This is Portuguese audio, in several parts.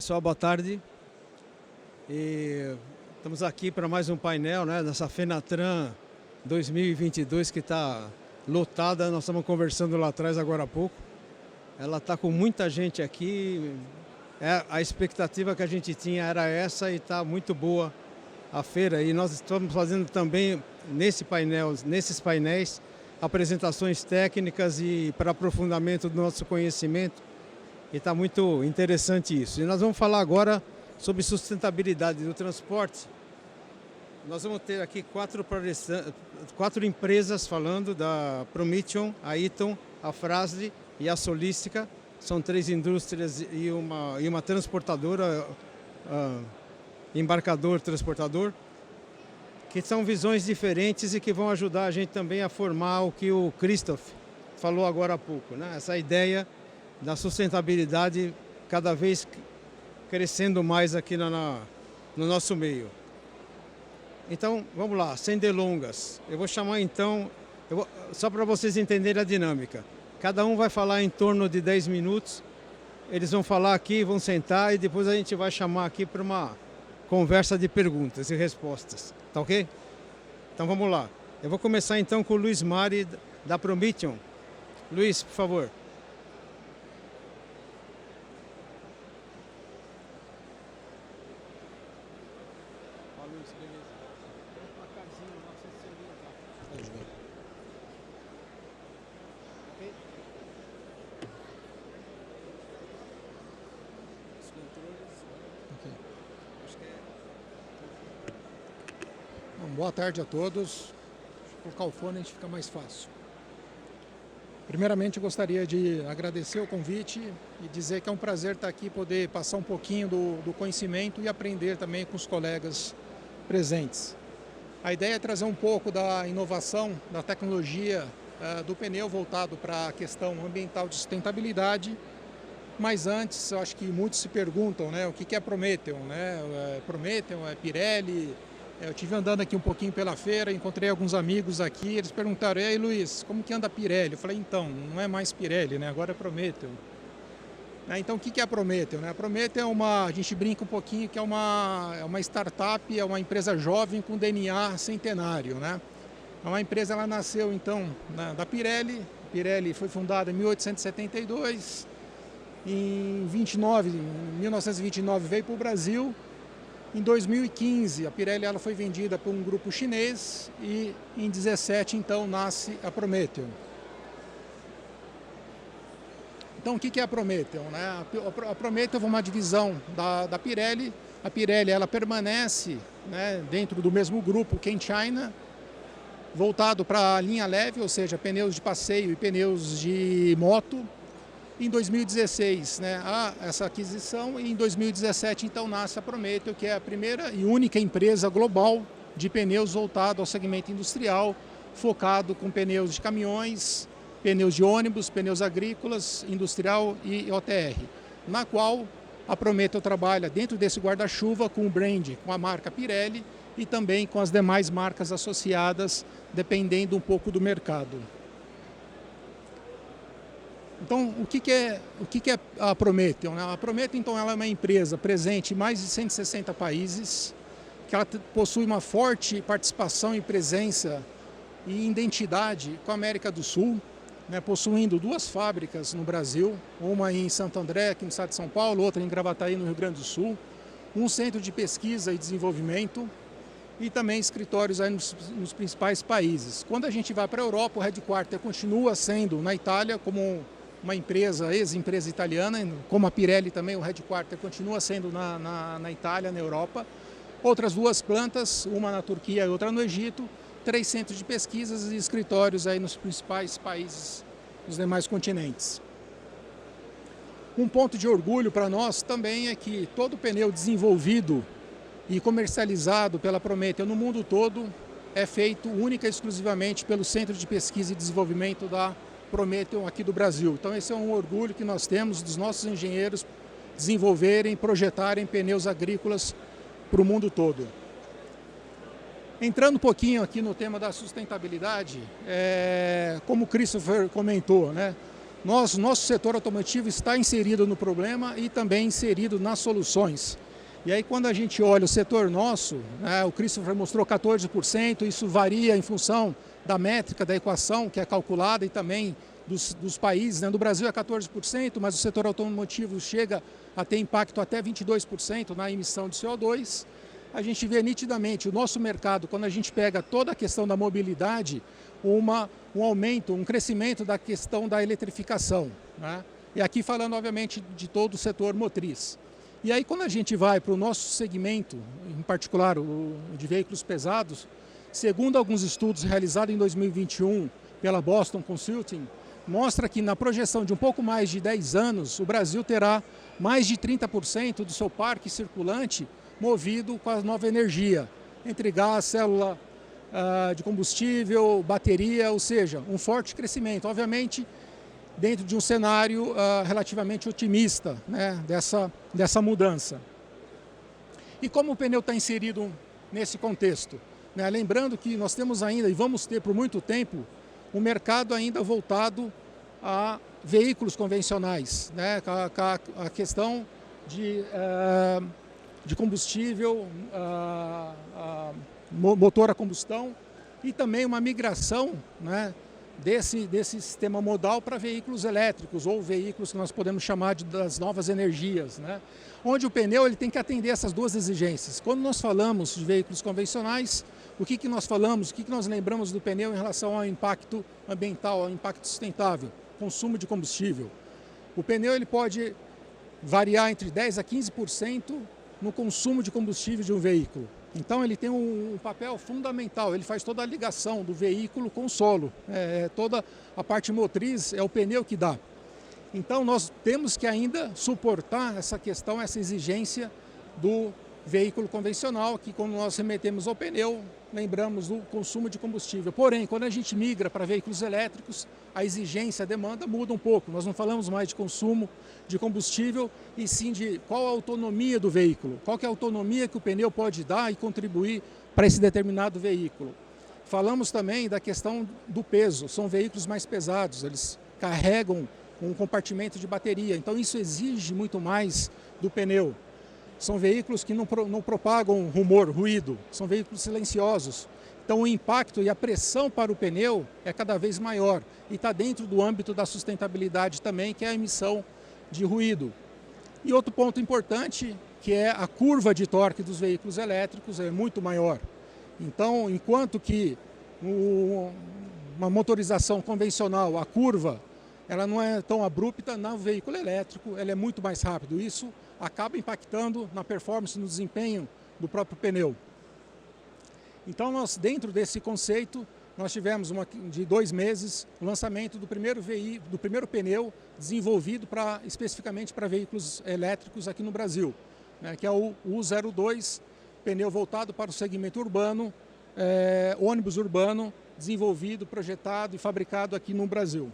pessoal, boa tarde. Estamos aqui para mais um painel, né, nessa Fenatran 2022 que está lotada. Nós estamos conversando lá atrás agora há pouco. Ela está com muita gente aqui. A expectativa que a gente tinha era essa e está muito boa a feira. E nós estamos fazendo também nesses painéis apresentações técnicas e para aprofundamento do nosso conhecimento. E está muito interessante isso. E nós vamos falar agora sobre sustentabilidade do transporte. Nós vamos ter aqui quatro empresas falando, da Prometeon, a Eaton, a Fras-le e a Solistica. São três indústrias e uma transportadora, embarcador, transportador, que são visões diferentes e que vão ajudar a gente também a formar o que o Christoph falou agora há pouco, né? Essa ideia da sustentabilidade cada vez crescendo mais aqui no nosso meio. Então, vamos lá, sem delongas. Eu vou chamar então, só para vocês entenderem a dinâmica. Cada um vai falar em torno de 10 minutos. Eles vão falar aqui, vão sentar e depois a gente vai chamar aqui para uma conversa de perguntas e respostas. Tá ok? Então vamos lá. Eu vou começar então com o Luiz Mari da Prometeon. Luiz, por favor. Boa tarde a todos. Vou colocar o fone, a gente fica mais fácil. Primeiramente, gostaria de agradecer o convite e dizer que é um prazer estar aqui, poder passar um pouquinho do conhecimento e aprender também com os colegas presentes. A ideia é trazer um pouco da inovação, da tecnologia do pneu voltado para a questão ambiental de sustentabilidade. Mas antes, eu acho que muitos se perguntam, né, o que é a Prometeon, né? Prometeon, é Pirelli. Eu estive andando aqui um pouquinho pela feira, encontrei alguns amigos aqui, eles perguntaram: "E aí, Luiz, como que anda a Pirelli?" Eu falei: "Então, não é mais Pirelli, né? Agora é Prometeon." Então, o que é a Prometeon, né? A Prometeon a gente brinca um pouquinho que é uma startup, é uma empresa jovem com DNA centenário, né? É uma empresa, ela nasceu então da Pirelli. A Pirelli foi fundada em 1872, em 1929 veio para o Brasil. Em 2015, a Pirelli ela foi vendida por um grupo chinês e em 2017, então, nasce a Prometeon. Então, o que é a Prometeon, né? A Prometeon é uma divisão da Pirelli. A Pirelli ela permanece, né, dentro do mesmo grupo Ken China, voltado para a linha leve, ou seja, pneus de passeio e pneus de moto. Em 2016, né, há essa aquisição e em 2017, então, nasce a Prometeon, que é a primeira e única empresa global de pneus voltado ao segmento industrial, focado com pneus de caminhões, pneus de ônibus, pneus agrícolas, industrial e OTR, na qual a Prometeon trabalha dentro desse guarda-chuva com o brand, com a marca Pirelli e também com as demais marcas associadas, dependendo um pouco do mercado. Então, o que é a Prometeon? A Prometeon, então, ela é uma empresa presente em mais de 160 países, que ela possui uma forte participação e presença e identidade com a América do Sul, né, possuindo duas fábricas no Brasil, uma em Santo André, aqui no estado de São Paulo, outra em Gravataí, no Rio Grande do Sul, um centro de pesquisa e desenvolvimento e também escritórios aí nos principais países. Quando a gente vai para a Europa, o headquarter continua sendo na Itália, como uma empresa, ex-empresa italiana, como a Pirelli também, o headquarter continua sendo na Itália, na Europa. Outras duas plantas, uma na Turquia e outra no Egito, 3 centros de pesquisas e escritórios aí nos principais países dos demais continentes. Um ponto de orgulho para nós também é que todo pneu desenvolvido e comercializado pela Prometeon no mundo todo é feito única e exclusivamente pelo Centro de Pesquisa e Desenvolvimento da Prometeon aqui do Brasil. Então esse é um orgulho que nós temos dos nossos engenheiros desenvolverem, projetarem pneus agrícolas para o mundo todo. Entrando um pouquinho aqui no tema da sustentabilidade, como o Christopher comentou, né? nosso setor automotivo está inserido no problema e também inserido nas soluções. E aí quando a gente olha o setor nosso, né, o Christopher mostrou 14%, isso varia em função da métrica da equação que é calculada e também dos países, né? No Brasil é 14%, mas o setor automotivo chega a ter impacto até 22% na emissão de CO2. A gente vê nitidamente o nosso mercado, quando a gente pega toda a questão da mobilidade, um aumento, um crescimento da questão da eletrificação, né? E aqui falando, obviamente, de todo o setor motriz. E aí, quando a gente vai para o nosso segmento, em particular o de veículos pesados, segundo alguns estudos realizados em 2021 pela Boston Consulting, mostra que na projeção de um pouco mais de 10 anos, o Brasil terá mais de 30% do seu parque circulante movido com a nova energia, entre gás, célula de combustível, bateria, ou seja, um forte crescimento, obviamente, dentro de um cenário relativamente otimista, né, dessa mudança. E como o pneu está inserido nesse contexto? Né, lembrando que nós temos ainda, e vamos ter por muito tempo, um mercado ainda voltado a veículos convencionais, né, a questão de combustível, motor a combustão e também uma migração, né, desse sistema modal para veículos elétricos ou veículos que nós podemos chamar das novas energias, né, onde o pneu ele tem que atender essas duas exigências. Quando nós falamos de veículos convencionais, o que nós falamos, o que nós lembramos do pneu em relação ao impacto ambiental, ao impacto sustentável, consumo de combustível. O pneu ele pode variar entre 10% a 15% no consumo de combustível de um veículo. Então ele tem um papel fundamental, ele faz toda a ligação do veículo com o solo. Toda a parte motriz é o pneu que dá. Então nós temos que ainda suportar essa questão, essa exigência do veículo convencional, que quando nós remetemos ao pneu, lembramos do consumo de combustível. Porém, quando a gente migra para veículos elétricos, a exigência, a demanda muda um pouco. Nós não falamos mais de consumo de combustível, e sim de qual a autonomia do veículo, qual que é a autonomia que o pneu pode dar e contribuir para esse determinado veículo. Falamos também da questão do peso, são veículos mais pesados, eles carregam um compartimento de bateria, então isso exige muito mais do pneu. São veículos que não propagam rumor, ruído, são veículos silenciosos. Então o impacto e a pressão para o pneu é cada vez maior e está dentro do âmbito da sustentabilidade também, que é a emissão de ruído. E outro ponto importante, que é a curva de torque dos veículos elétricos é muito maior. Então, enquanto que uma motorização convencional, a curva, ela não é tão abrupta, no veículo elétrico ela é muito mais rápido. Isso acaba impactando na performance, no desempenho do próprio pneu. Então, nós, dentro desse conceito, nós tivemos, de 2 meses, o lançamento do primeiro pneu desenvolvido especificamente para veículos elétricos aqui no Brasil, né, que é o U02, pneu voltado para o segmento urbano, ônibus urbano, desenvolvido, projetado e fabricado aqui no Brasil.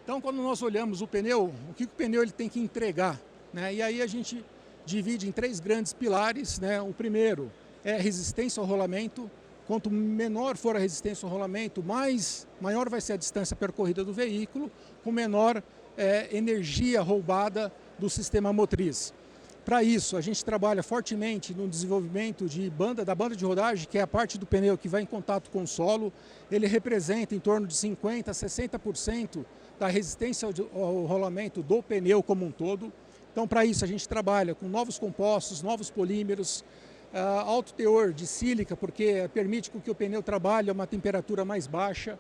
Então, quando nós olhamos o pneu, o que o pneu ele tem que entregar, né? E aí a gente divide em 3 grandes pilares, né? O primeiro é resistência ao rolamento. Quanto menor for a resistência ao rolamento, maior vai ser a distância percorrida do veículo, com menor energia roubada do sistema motriz. Para isso, a gente trabalha fortemente no desenvolvimento da banda de rodagem, que é a parte do pneu que vai em contato com o solo. Ele representa em torno de 50% a 60% da resistência ao rolamento do pneu como um todo. Então, para isso, a gente trabalha com novos compostos, novos polímeros, alto teor de sílica, porque permite que o pneu trabalhe a uma temperatura mais baixa.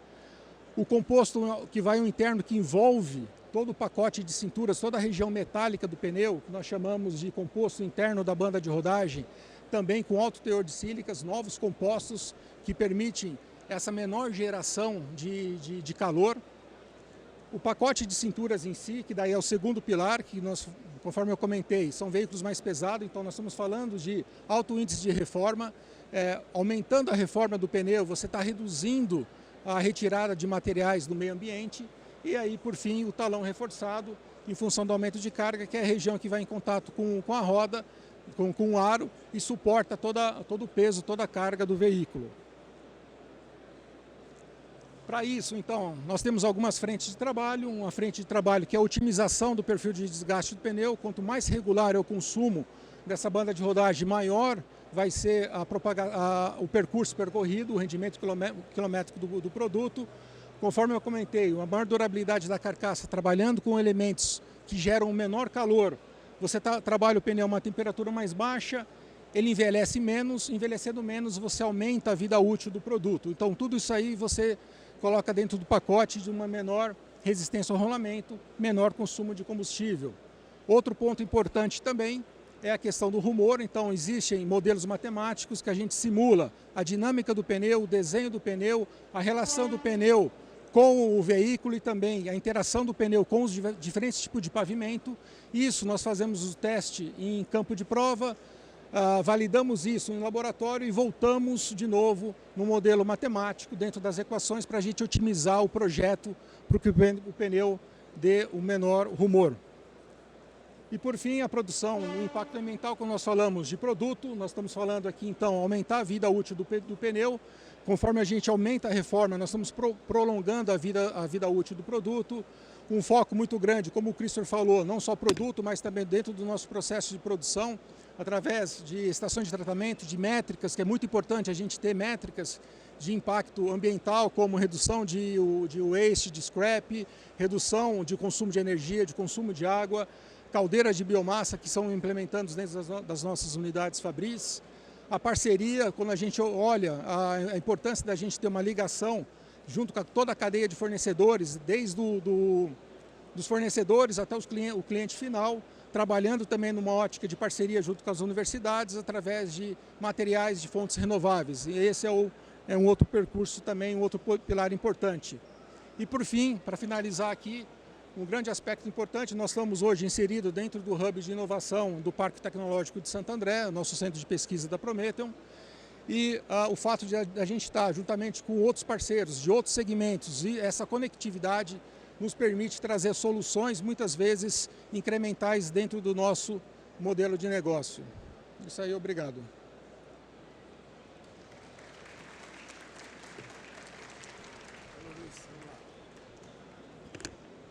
O composto que vai ao interno, que envolve todo o pacote de cinturas, toda a região metálica do pneu, que nós chamamos de composto interno da banda de rodagem, também com alto teor de sílicas, novos compostos que permitem essa menor geração de calor. O pacote de cinturas em si, que daí é o segundo pilar, que nós, conforme eu comentei, são veículos mais pesados, então nós estamos falando de alto índice de reforma. Aumentando a reforma do pneu, você está reduzindo a retirada de materiais do meio ambiente. E aí, por fim, o talão reforçado, em função do aumento de carga, que é a região que vai em contato com a roda, com o aro, e suporta todo o peso, toda a carga do veículo. Para isso, então, nós temos algumas frentes de trabalho. Uma frente de trabalho que é a otimização do perfil de desgaste do pneu. Quanto mais regular é o consumo dessa banda de rodagem, maior vai ser o percurso percorrido, o rendimento quilométrico do produto. Conforme eu comentei, a maior durabilidade da carcaça, trabalhando com elementos que geram um menor calor. Você trabalha o pneu a uma temperatura mais baixa, ele envelhece menos, envelhecendo menos você aumenta a vida útil do produto. Então tudo isso aí você coloca dentro do pacote de uma menor resistência ao rolamento, menor consumo de combustível. Outro ponto importante também é a questão do rumor. Então existem modelos matemáticos que a gente simula a dinâmica do pneu, o desenho do pneu, a relação do pneu com o veículo e também a interação do pneu com os diferentes tipos de pavimento. Isso nós fazemos o teste em campo de prova, validamos isso em laboratório e voltamos de novo no modelo matemático dentro das equações para a gente otimizar o projeto para que o pneu dê o menor rumor. E por fim, a produção, o impacto ambiental, quando nós falamos de produto, nós estamos falando aqui então aumentar a vida útil do pneu. Conforme a gente aumenta a reforma, nós estamos prolongando a vida útil do produto. Um foco muito grande, como o Christopher falou, não só produto, mas também dentro do nosso processo de produção, através de estações de tratamento, de métricas, que é muito importante a gente ter métricas de impacto ambiental, como redução de waste, de scrap, redução de consumo de energia, de consumo de água, caldeiras de biomassa que são implementadas dentro das nossas unidades fabris. A parceria, quando a gente olha a importância da gente ter uma ligação junto com toda a cadeia de fornecedores, desde dos fornecedores até o cliente final, trabalhando também numa ótica de parceria junto com as universidades, através de materiais de fontes renováveis. E esse é um outro percurso também, um outro pilar importante. E por fim, para finalizar aqui, um grande aspecto importante, nós estamos hoje inseridos dentro do Hub de Inovação do Parque Tecnológico de Santo André, nosso centro de pesquisa da Prometheum, e o fato de a gente estar juntamente com outros parceiros de outros segmentos e essa conectividade nos permite trazer soluções, muitas vezes, incrementais dentro do nosso modelo de negócio. Isso aí, obrigado.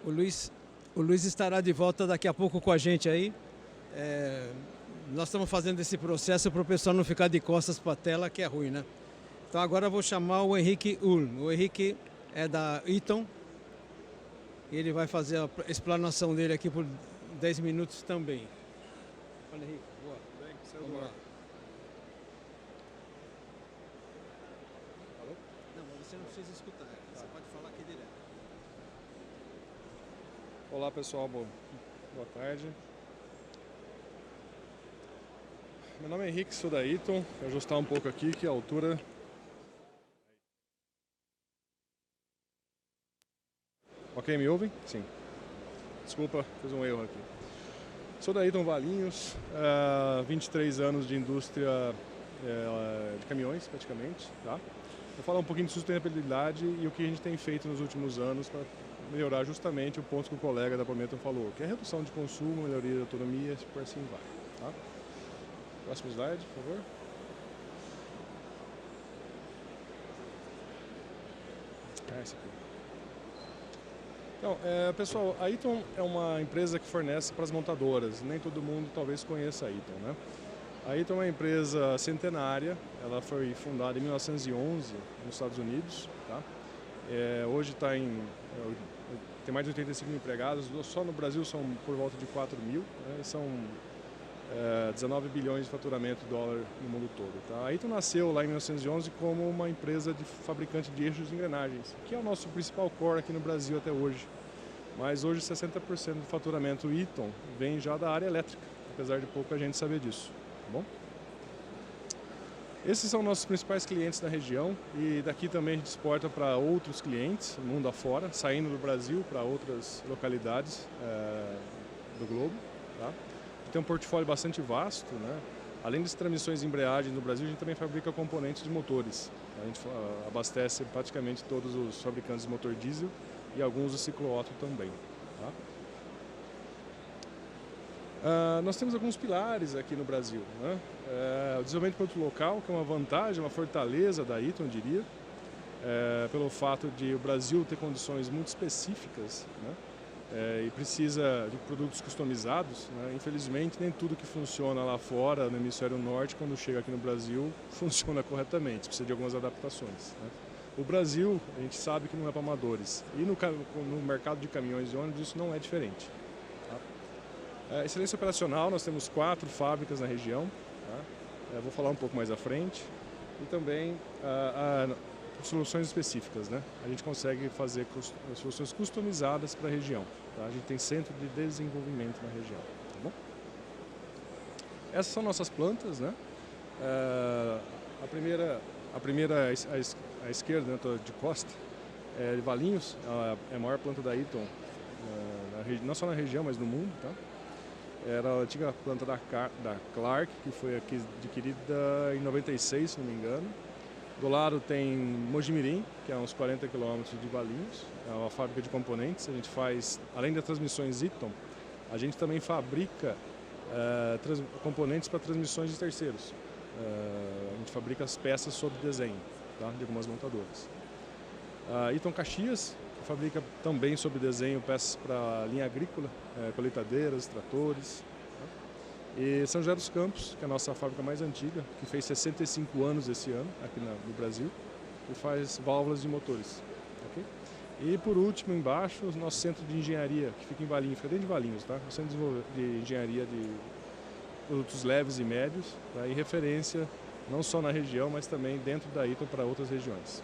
O Luiz estará de volta daqui a pouco com a gente aí. Nós estamos fazendo esse processo para o pessoal não ficar de costas para a tela, que é ruim, né? Então agora eu vou chamar o Henrique Ulm. O Henrique é da Eaton. Ele vai fazer a explanação dele aqui por 10 minutos também. Olha, Henrique, boa. Bem, vamos lá. Alô? Não, mas você não precisa escutar. Você pode falar aqui direto. Olá pessoal, boa tarde. Meu nome é Henrique, sou da Eaton. Vou ajustar um pouco aqui que a altura... Ok, me ouvem? Sim. Desculpa, fiz um erro aqui. Sou da Eaton Valinhos, 23 anos de indústria de caminhões praticamente. Tá? Vou falar um pouquinho de sustentabilidade e o que a gente tem feito nos últimos anos para melhorar justamente o ponto que o colega da Prometheum falou, que é a redução de consumo, melhoria da autonomia, por assim vai. Tá? Próximo slide, por favor. Esse aqui. Então, pessoal, a Eaton é uma empresa que fornece para as montadoras. Nem todo mundo talvez conheça a Eaton, né? A Eaton é uma empresa centenária. Ela foi fundada em 1911 nos Estados Unidos. Tá? Hoje tem mais de 85 mil empregados. Só no Brasil são por volta de 4 mil. Né? São 19 bilhões de faturamento de dólar no mundo todo. Tá? A Eaton nasceu lá em 1911 como uma empresa de fabricante de eixos e engrenagens, que é o nosso principal core aqui no Brasil até hoje. Mas hoje 60% do faturamento Eaton vem já da área elétrica, apesar de pouca gente saber disso. Tá bom? Esses são nossos principais clientes na região e daqui também a gente exporta para outros clientes, mundo afora, saindo do Brasil para outras localidades do globo. Tá? Tem um portfólio bastante vasto, né? Além das transmissões e embreagens no Brasil, a gente também fabrica componentes de motores. A gente abastece praticamente todos os fabricantes de motor diesel e alguns do ciclo Otto também. Tá? Nós temos alguns pilares aqui no Brasil. Né? O desenvolvimento de produto local, que é uma vantagem, uma fortaleza da Eaton, eu diria. pelo fato de o Brasil ter condições muito específicas, né? E precisa de produtos customizados, né? Infelizmente, nem tudo que funciona lá fora, no hemisfério norte, quando chega aqui no Brasil, funciona corretamente, precisa de algumas adaptações, né? O Brasil, a gente sabe que não é para amadores, e no mercado de caminhões e ônibus isso não é diferente. Tá? Excelência operacional, nós temos 4 fábricas na região, tá? Vou falar um pouco mais à frente, e também soluções específicas, né? A gente consegue fazer soluções customizadas para a região. Tá? A gente tem centro de desenvolvimento na região. Tá bom? Essas são nossas plantas, né? A primeira à esquerda, né, de costa, é de Valinhos, é a maior planta da Eaton, não só na região, mas no mundo. Tá? Era a antiga planta da Clark, que foi aqui adquirida em 96, se não me engano. Do lado tem Mojimirim, que é uns 40 quilômetros de Valinhos, é uma fábrica de componentes. A gente faz, além das transmissões Eaton, a gente também fabrica componentes para transmissões de terceiros. A gente fabrica as peças sob desenho, tá? De algumas montadoras. A Eaton Caxias, que fabrica também sob desenho peças para linha agrícola, colheitadeiras, tratores. E São José dos Campos, que é a nossa fábrica mais antiga, que fez 65 anos esse ano, aqui no Brasil, e faz válvulas de motores. Okay? E por último, embaixo, o nosso centro de engenharia, que fica em Valinhos, fica dentro de Valinhos, tá? O centro de engenharia de produtos leves e médios, tá? E referência não só na região, mas também dentro da Eaton para outras regiões.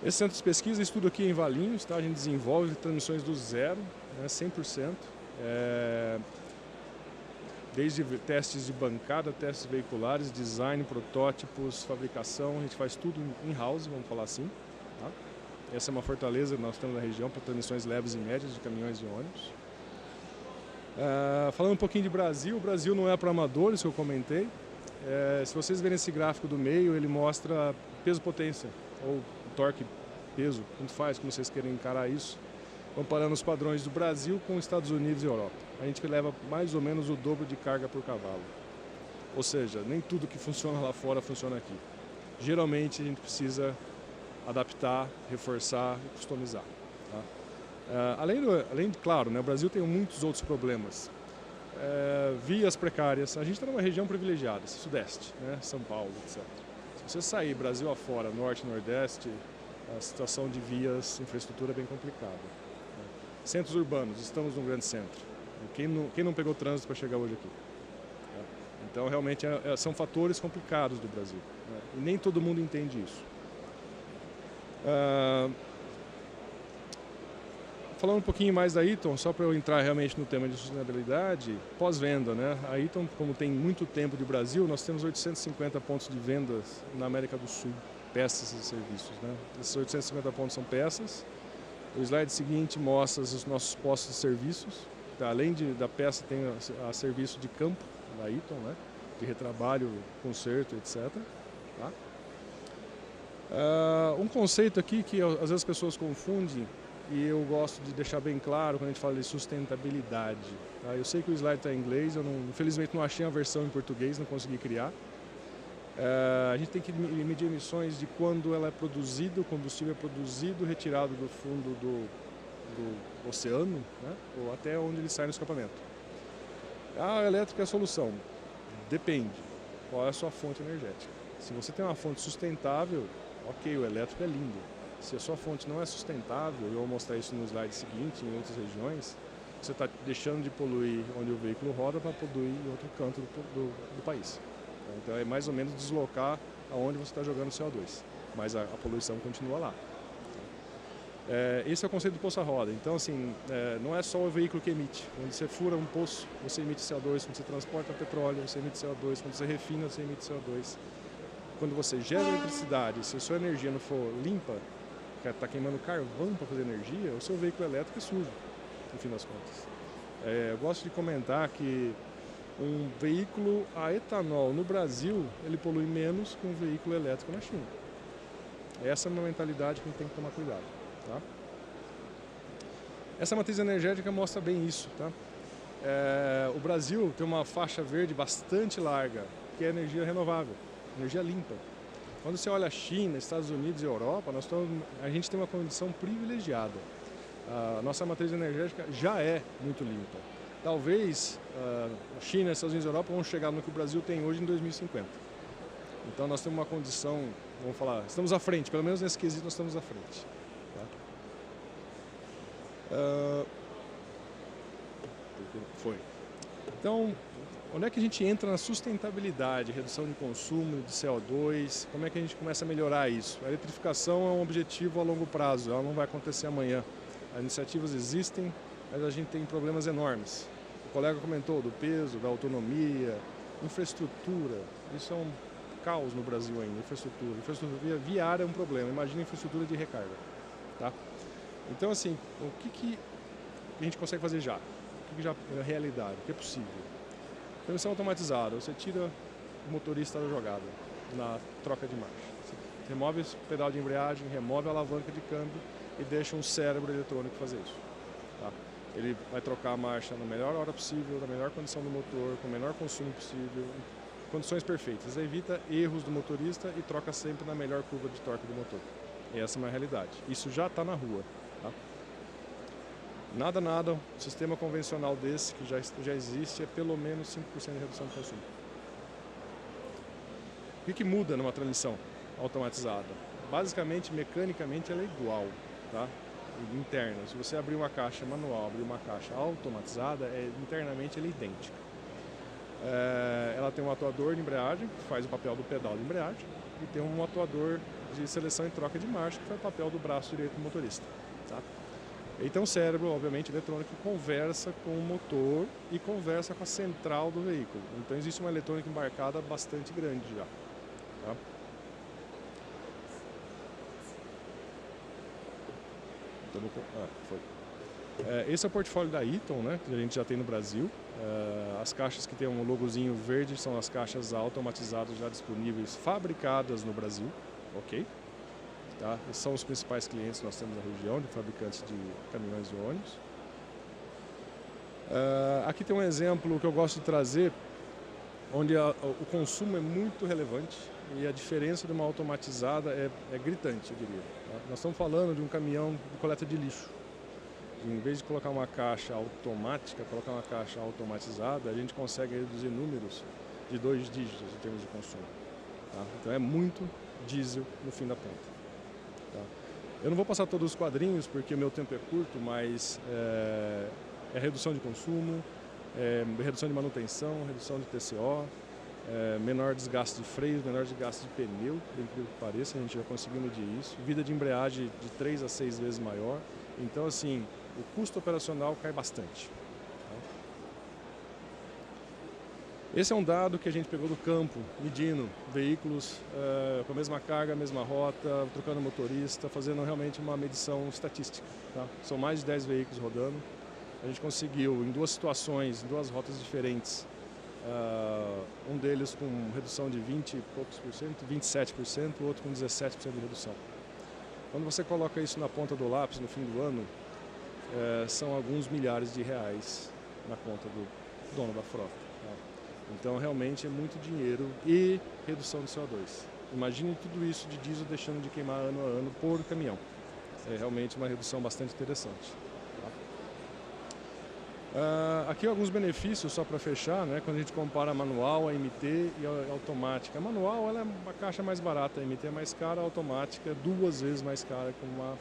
Esse centro de pesquisa e estudo aqui em Valinhos, tá? A gente desenvolve transmissões do zero, né? 100%. Desde testes de bancada, testes veiculares, design, protótipos, fabricação, a gente faz tudo in-house, vamos falar assim. Tá? Essa é uma fortaleza que nós temos na região para transmissões leves e médias de caminhões e ônibus. Falando um pouquinho de Brasil, o Brasil não é para amadores, que eu comentei. Se vocês verem esse gráfico do meio, ele mostra peso-potência, ou torque-peso, tanto faz, como vocês querem encarar isso. Comparando os padrões do Brasil com os Estados Unidos e Europa. A gente leva mais ou menos o dobro de carga por cavalo. Ou seja, nem tudo que funciona lá fora funciona aqui. Geralmente a gente precisa adaptar, reforçar e customizar. Tá? Além de, claro, né, o Brasil tem muitos outros problemas. Vias precárias. A gente está numa região privilegiada, Sudeste, né, São Paulo, etc. Se você sair Brasil afora, Norte e Nordeste, a situação de vias, infraestrutura é bem complicada. Centros urbanos, estamos num grande centro. Quem não pegou trânsito para chegar hoje aqui? Então, realmente, são fatores complicados do Brasil. Né? E nem todo mundo entende isso. Falando um pouquinho mais da Eaton, só para eu entrar realmente no tema de sustentabilidade, pós-venda, né? A Eaton, como tem muito tempo de Brasil, nós temos 850 pontos de vendas na América do Sul, peças e serviços. Né? Esses 850 pontos são peças. O slide seguinte mostra os nossos postos de serviços. Além da peça, tem a serviço de campo da Eaton, né? De retrabalho, conserto, etc. Tá? Um conceito aqui que às vezes as pessoas confundem e eu gosto de deixar bem claro quando a gente fala de sustentabilidade. Tá? Eu sei que o slide está em inglês, infelizmente não achei a versão em português, não consegui criar. A gente tem que medir emissões de quando ela é produzida, o combustível é produzido, retirado do fundo do oceano, né? Ou até onde ele sai no escapamento. A elétrica é a solução. Depende. Qual é a sua fonte energética? Se você tem uma fonte sustentável, ok, o elétrico é lindo. Se a sua fonte não é sustentável, eu vou mostrar isso no slide seguinte, em outras regiões, você está deixando de poluir onde o veículo roda para poluir em outro canto do país. Então é mais ou menos deslocar aonde você está jogando CO2, mas a poluição continua lá. Esse é o conceito do poço à roda. Então, assim, não é só o veículo que emite. Quando você fura um poço, você emite CO2. Quando você transporta petróleo, você emite CO2. Quando você refina, você emite CO2. Quando você gera eletricidade, se a sua energia não for limpa, está queimando carvão para fazer energia, o seu veículo elétrico é sujo, no fim das contas. Eu gosto de comentar que um veículo a etanol no Brasil, ele polui menos que um veículo elétrico na China. Essa é uma mentalidade que a gente tem que tomar cuidado. Tá? Essa matriz energética mostra bem isso. Tá? O Brasil tem uma faixa verde bastante larga, que é energia renovável, energia limpa. Quando você olha a China, Estados Unidos e Europa, a gente tem uma condição privilegiada. A nossa matriz energética já é muito limpa. Talvez a China, Estados Unidos e Europa vão chegar no que o Brasil tem hoje em 2050. Então nós temos uma condição, vamos falar, estamos à frente, pelo menos nesse quesito nós estamos à frente. Tá? Então, onde é que a gente entra na sustentabilidade, redução de consumo de CO2, como é que a gente começa a melhorar isso? A eletrificação é um objetivo a longo prazo, ela não vai acontecer amanhã. As iniciativas existem, mas a gente tem problemas enormes. O colega comentou do peso, da autonomia, infraestrutura, isso é um caos no Brasil ainda, infraestrutura viária é um problema, imagina a infraestrutura de recarga. Tá? Então assim, o que a gente consegue fazer já? O que já é realidade, o que é possível? Transmissão automatizada, você tira o motorista da jogada, na troca de marcha. Você remove o pedal de embreagem, remove a alavanca de câmbio e deixa um cérebro eletrônico fazer isso. Tá? Ele vai trocar a marcha na melhor hora possível, na melhor condição do motor, com o menor consumo possível, condições perfeitas. Evita erros do motorista e troca sempre na melhor curva de torque do motor. E essa é uma realidade. Isso já está na rua. Tá? Nada, um sistema convencional desse, que já existe, é pelo menos 5% de redução de consumo. O que muda numa transmissão automatizada? Basicamente, mecanicamente, ela é igual, tá? Interna. Se você abrir uma caixa manual, abrir uma caixa automatizada, internamente ela é idêntica. Ela tem um atuador de embreagem, que faz o papel do pedal de embreagem, e tem um atuador de seleção e troca de marcha, que faz o papel do braço direito do motorista. Tá? E tem um cérebro, obviamente, eletrônico, que conversa com o motor e conversa com a central do veículo. Então existe uma eletrônica embarcada bastante grande já. Tá? Esse é o portfólio da Eaton, né, que a gente já tem no Brasil. As caixas que tem um logozinho verde são as caixas automatizadas já disponíveis, fabricadas no Brasil. Ok? Tá? Esses são os principais clientes que nós temos na região, de fabricantes de caminhões e ônibus. Aqui tem um exemplo que eu gosto de trazer, onde o consumo é muito relevante e a diferença de uma automatizada é gritante, eu diria. Tá? Nós estamos falando de um caminhão de coleta de lixo. Em vez de colocar uma caixa automática, colocar uma caixa automatizada, a gente consegue reduzir números de 2 dígitos em termos de consumo. Tá? Então é muito diesel no fim da ponta. Tá? Eu não vou passar todos os quadrinhos porque o meu tempo é curto, mas é redução de consumo, redução de manutenção, redução de TCO, menor desgaste de freios, menor desgaste de pneu, por incrível que pareça, a gente já conseguiu medir isso. Vida de embreagem de 3 a 6 vezes maior. Então, assim, o custo operacional cai bastante. Esse é um dado que a gente pegou do campo, medindo veículos com a mesma carga, a mesma rota, trocando motorista, fazendo realmente uma medição estatística. Tá? São mais de 10 veículos rodando. A gente conseguiu, em 2 situações, em 2 rotas diferentes, um deles com redução de 20 e poucos por cento, 27%, o outro com 17% de redução. Quando você coloca isso na ponta do lápis no fim do ano, são alguns milhares de reais na conta do dono da frota. Tá? Então realmente é muito dinheiro e redução de CO2. Imagine tudo isso de diesel deixando de queimar ano a ano por caminhão. É realmente uma redução bastante interessante. Aqui alguns benefícios só para fechar, né? Quando a gente compara a manual, a MT e a automática. A manual ela é uma caixa mais barata, a MT é mais cara, a automática é 2 vezes mais cara que uma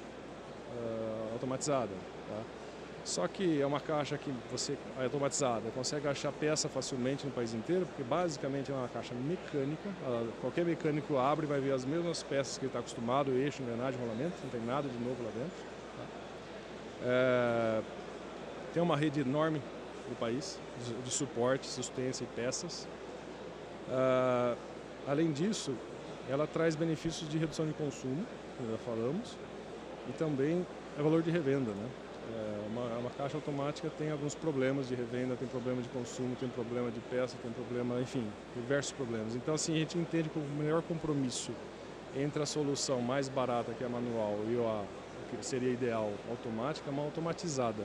automatizada. Tá? Só que é uma caixa que você, automatizada, consegue achar peça facilmente no país inteiro, porque basicamente é uma caixa mecânica. Qualquer mecânico abre e vai ver as mesmas peças que ele está acostumado, eixo, engrenagem, rolamento, não tem nada de novo lá dentro. Tá? Tem uma rede enorme no país, de suporte, assistência e peças. Além disso, ela traz benefícios de redução de consumo, como já falamos, e também valor de revenda. Né? Uma caixa automática tem alguns problemas de revenda, tem problema de consumo, tem problema de peça, tem problema, enfim, diversos problemas. Então, assim, a gente entende que o melhor compromisso entre a solução mais barata, que é a manual, e o que seria ideal, automática, é uma automatizada.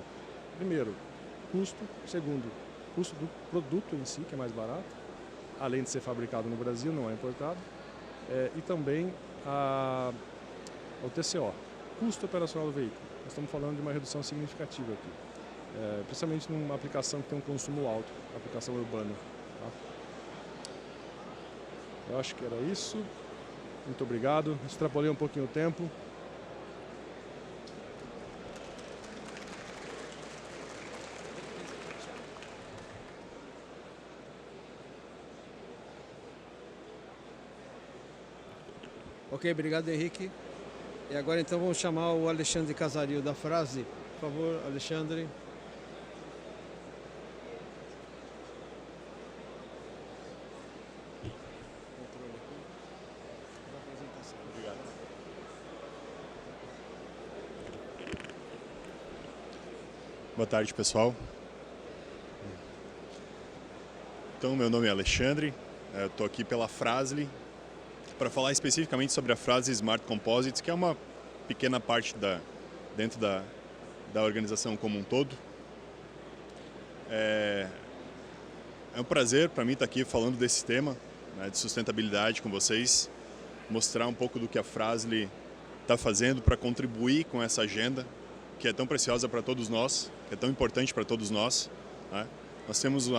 Primeiro, custo. Segundo, custo do produto em si, que é mais barato, além de ser fabricado no Brasil, não é importado. e também ao TCO, custo operacional do veículo. Nós estamos falando de uma redução significativa aqui, principalmente numa aplicação que tem um consumo alto, aplicação urbana. Tá? Eu acho que era isso. Muito obrigado. Extrapolei um pouquinho o tempo. Ok, obrigado, Henrique. E agora então vamos chamar o Alexandre Casario da Fras-le. Por favor, Alexandre. Obrigado. Boa tarde, pessoal. Então, meu nome é Alexandre, eu estou aqui pela Fras-le para falar especificamente sobre a Fras-le Smart Composites, que é uma pequena parte dentro da organização como um todo. É um prazer para mim estar aqui falando desse tema, né, de sustentabilidade com vocês, mostrar um pouco do que a Fras-le está fazendo para contribuir com essa agenda que é tão preciosa para todos nós, que é tão importante para todos nós, né? Nós temos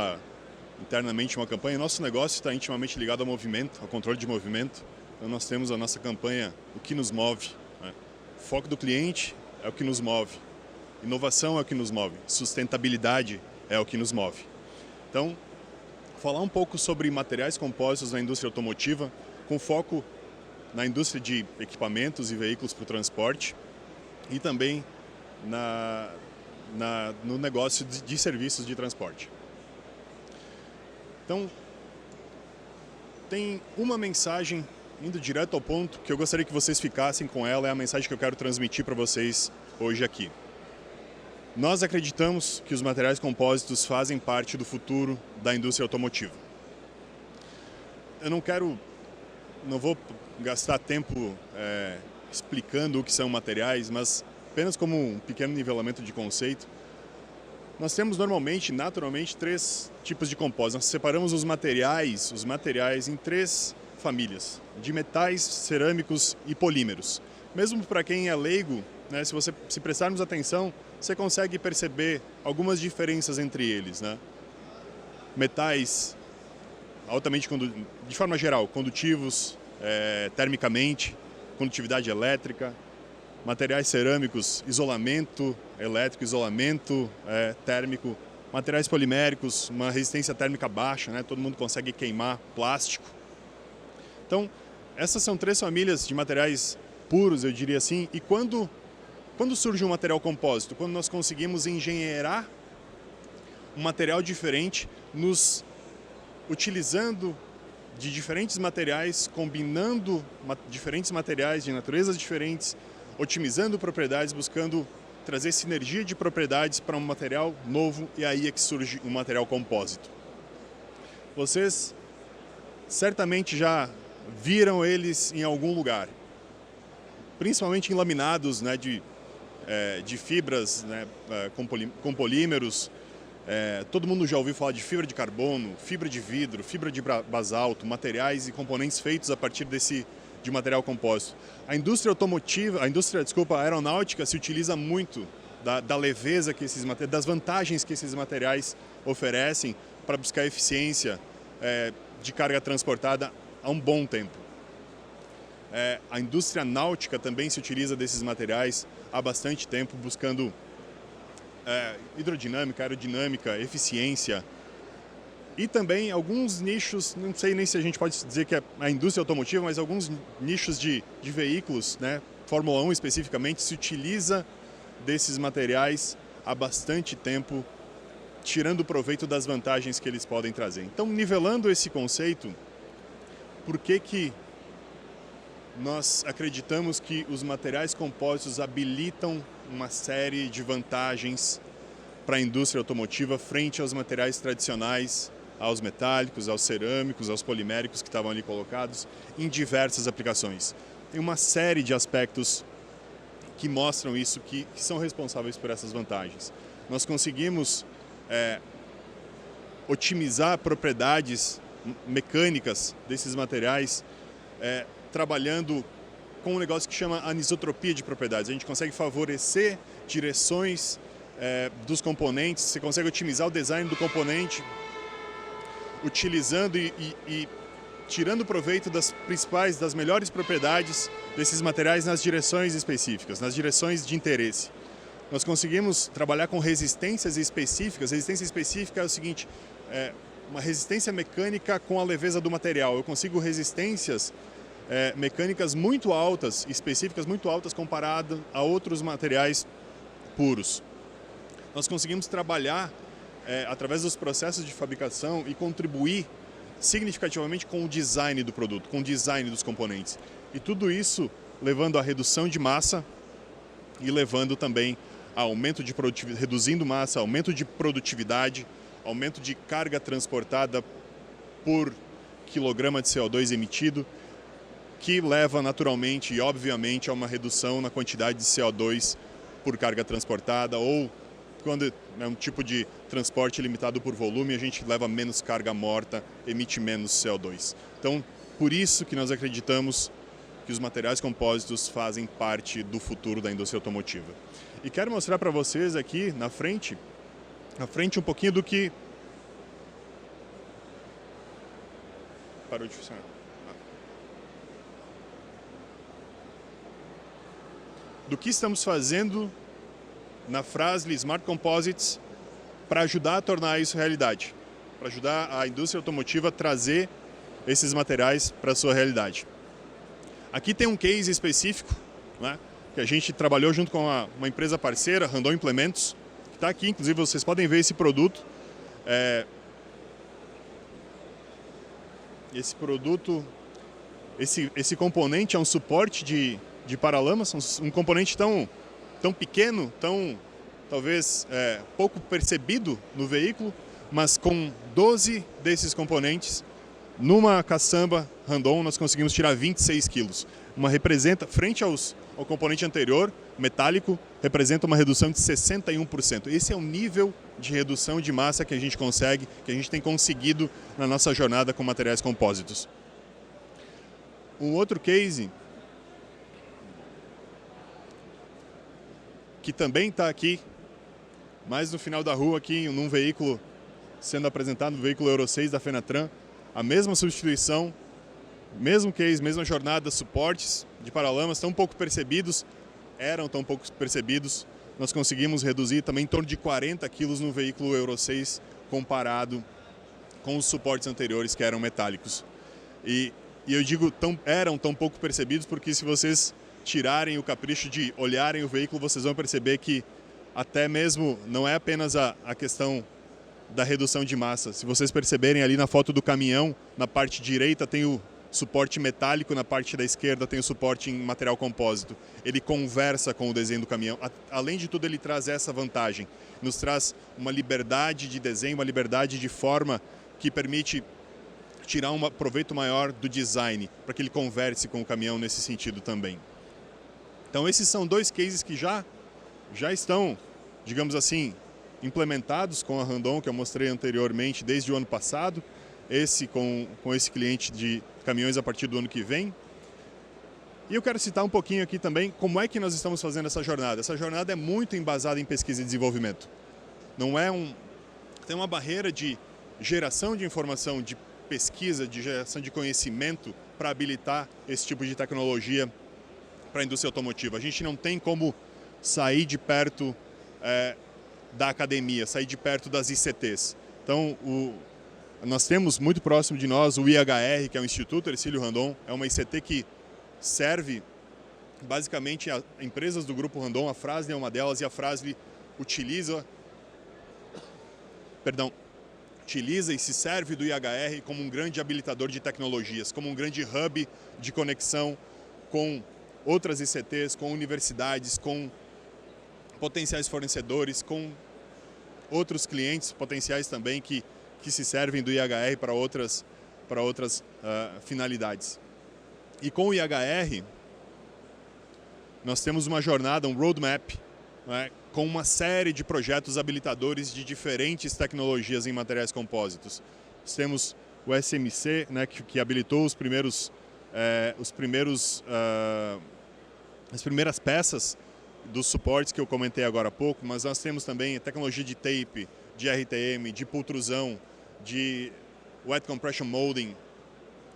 internamente uma campanha, nosso negócio está intimamente ligado ao movimento, ao controle de movimento. Então nós temos a nossa campanha, o que nos move, né? O foco do cliente é o que nos move, inovação é o que nos move, sustentabilidade é o que nos move. Então, falar um pouco sobre materiais compostos na indústria automotiva, com foco na indústria de equipamentos e veículos para o transporte e também no negócio de serviços de transporte. Então, tem uma mensagem, indo direto ao ponto, que eu gostaria que vocês ficassem com ela, é a mensagem que eu quero transmitir para vocês hoje aqui. Nós acreditamos que os materiais compósitos fazem parte do futuro da indústria automotiva. Eu não vou gastar tempo explicando o que são materiais, mas apenas como um pequeno nivelamento de conceito. Nós temos naturalmente, três tipos de compósitos. Nós separamos os materiais em três famílias, de metais, cerâmicos e polímeros. Mesmo para quem é leigo, né, se prestarmos atenção, você consegue perceber algumas diferenças entre eles, né? Metais altamente, de forma geral, condutivos termicamente, condutividade elétrica. Materiais cerâmicos, isolamento elétrico, isolamento térmico. Materiais poliméricos, uma resistência térmica baixa, né? Todo mundo consegue queimar plástico. Então, essas são três famílias de materiais puros, eu diria assim. E quando surge um material compósito? Quando nós conseguimos engenheirar um material diferente, nos utilizando de diferentes materiais, combinando diferentes materiais de naturezas diferentes, otimizando propriedades, buscando trazer sinergia de propriedades para um material novo, e aí é que surge um material compósito. Vocês certamente já viram eles em algum lugar, principalmente em laminados, né, de fibras, né, com polímeros. Todo mundo já ouviu falar de fibra de carbono, fibra de vidro, fibra de basalto, materiais e componentes feitos a partir de material compósito. A indústria aeronáutica se utiliza muito da leveza que esses materiais, das vantagens que esses materiais oferecem para buscar eficiência de carga transportada há um bom tempo. A indústria náutica também se utiliza desses materiais há bastante tempo, buscando hidrodinâmica, aerodinâmica, eficiência. E também alguns nichos, não sei nem se a gente pode dizer que é a indústria automotiva, mas alguns nichos de veículos, né, Fórmula 1 especificamente, se utiliza desses materiais há bastante tempo, tirando proveito das vantagens que eles podem trazer. Então, nivelando esse conceito, por que nós acreditamos que os materiais compósitos habilitam uma série de vantagens para a indústria automotiva frente aos materiais tradicionais, aos metálicos, aos cerâmicos, aos poliméricos que estavam ali colocados em diversas aplicações? Tem uma série de aspectos que mostram isso, que são responsáveis por essas vantagens. Nós conseguimos otimizar propriedades mecânicas desses materiais trabalhando com um negócio que chama anisotropia de propriedades. A gente consegue favorecer direções dos componentes, você consegue otimizar o design do componente, utilizando e tirando proveito das melhores propriedades desses materiais nas direções específicas, nas direções de interesse. Nós conseguimos trabalhar com resistências específicas. Resistência específica é o seguinte, uma resistência mecânica com a leveza do material. Eu consigo resistências mecânicas muito altas, específicas muito altas, comparado a outros materiais puros. Nós conseguimos trabalhar através dos processos de fabricação e contribuir significativamente com o design do produto, com o design dos componentes. E tudo isso levando à redução de massa e levando também a aumento de produtividade, reduzindo massa, aumento de produtividade, aumento de carga transportada por quilograma de CO2 emitido, que leva naturalmente e obviamente a uma redução na quantidade de CO2 por carga transportada, ou quando é um tipo de transporte limitado por volume, a gente leva menos carga morta, emite menos CO2. Então, por isso que nós acreditamos que os materiais compósitos fazem parte do futuro da indústria automotiva. E quero mostrar para vocês aqui na frente um pouquinho do que... Parou de funcionar. Do que estamos fazendo na Fras-le Smart Composites para ajudar a tornar isso realidade, para ajudar a indústria automotiva a trazer esses materiais para a sua realidade. Aqui tem um case específico, né, que a gente trabalhou junto com uma empresa parceira, Randon Implementos, que está aqui, inclusive vocês podem ver esse produto. Esse produto, esse componente é um suporte de paralamas, um componente tão pequeno, talvez pouco percebido no veículo, mas com 12 desses componentes, numa caçamba Randon nós conseguimos tirar 26 quilos. Representa, frente ao componente anterior, metálico, representa uma redução de 61%. Esse é o nível de redução de massa que a gente consegue, que a gente tem conseguido na nossa jornada com materiais compósitos. Um outro case que também está aqui, mais no final da rua, aqui num veículo sendo apresentado, no veículo Euro 6 da Fenatran, a mesma substituição, mesmo case, mesma jornada, suportes de paralamas tão pouco percebidos, eram tão pouco percebidos, nós conseguimos reduzir também em torno de 40 quilos no veículo Euro 6, comparado com os suportes anteriores que eram metálicos. E eu digo eram tão pouco percebidos porque se vocês tirarem o capricho de olharem o veículo, vocês vão perceber que até mesmo não é apenas a questão da redução de massa. Se vocês perceberem ali na foto do caminhão, na parte direita tem o suporte metálico, na parte da esquerda tem o suporte em material compósito. Ele conversa com o desenho do caminhão. Além de tudo, ele traz essa vantagem. Nos traz uma liberdade de desenho, uma liberdade de forma que permite tirar um proveito maior do design, para que ele converse com o caminhão nesse sentido também. Então esses são dois cases que já estão, digamos assim, implementados com a Randon, que eu mostrei anteriormente desde o ano passado, esse com esse cliente de caminhões a partir do ano que vem. E eu quero citar um pouquinho aqui também como é que nós estamos fazendo essa jornada. Essa jornada é muito embasada em pesquisa e desenvolvimento. Não é tem uma barreira de geração de informação, de pesquisa, de geração de conhecimento para habilitar esse tipo de tecnologia para a indústria automotiva. A gente não tem como sair de perto da academia, sair de perto das ICTs. Então, nós temos muito próximo de nós o IHR, que é o Instituto Hercílio Randon, é uma ICT que serve basicamente a empresas do grupo Randon, a Fras-le é uma delas, e a Fras-le utiliza e se serve do IHR como um grande habilitador de tecnologias, como um grande hub de conexão com outras ICTs, com universidades, com potenciais fornecedores, com outros clientes potenciais também que se servem do IHR para outras finalidades. E com o IHR, nós temos uma jornada, um roadmap, né, com uma série de projetos habilitadores de diferentes tecnologias em materiais compósitos. Nós temos o SMC, né, que habilitou os primeiros as primeiras peças dos suportes que eu comentei agora há pouco, mas nós temos também tecnologia de tape, de RTM, de pultrusão, de wet compression molding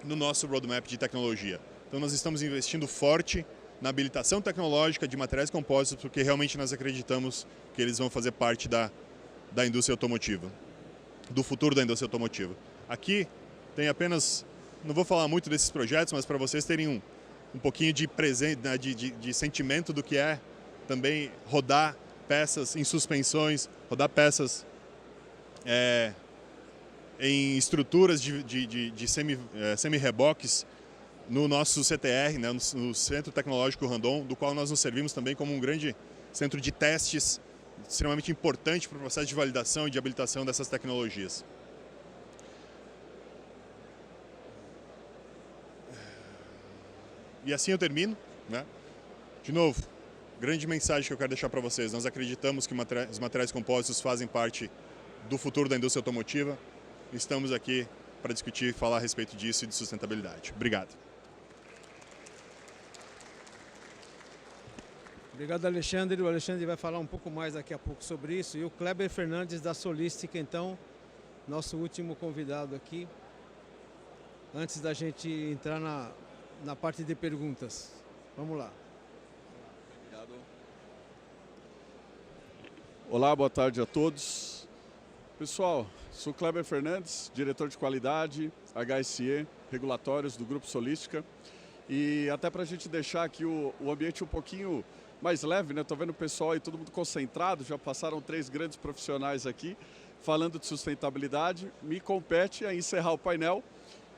no nosso roadmap de tecnologia. Então nós estamos investindo forte na habilitação tecnológica de materiais compósitos, porque realmente nós acreditamos que eles vão fazer parte da indústria automotiva, do futuro da indústria automotiva. Aqui tem apenas, não vou falar muito desses projetos, mas para vocês terem um pouquinho de presente, né, de sentimento do que é também rodar peças em suspensões, rodar peças em estruturas de semi-reboques no nosso CTR, né, no Centro Tecnológico Randon, do qual nós nos servimos também como um grande centro de testes extremamente importante para o processo de validação e de habilitação dessas tecnologias. E assim eu termino, né? De novo, grande mensagem que eu quero deixar para vocês. Nós acreditamos que os materiais compósitos fazem parte do futuro da indústria automotiva. Estamos aqui para discutir e falar a respeito disso e de sustentabilidade. Obrigado. Obrigado, Alexandre. O Alexandre vai falar um pouco mais daqui a pouco sobre isso. E o Kleber Fernandes, da Solistica, então, nosso último convidado aqui, antes da gente entrar na parte de perguntas. Vamos lá. Obrigado. Olá, boa tarde a todos. Pessoal, sou Kleber Fernandes, diretor de qualidade, HSE, regulatórios do Grupo Solistica. E até para a gente deixar aqui o ambiente um pouquinho mais leve, né? Estou vendo o pessoal aí, todo mundo concentrado, já passaram 3 grandes profissionais aqui falando de sustentabilidade. Me compete a encerrar o painel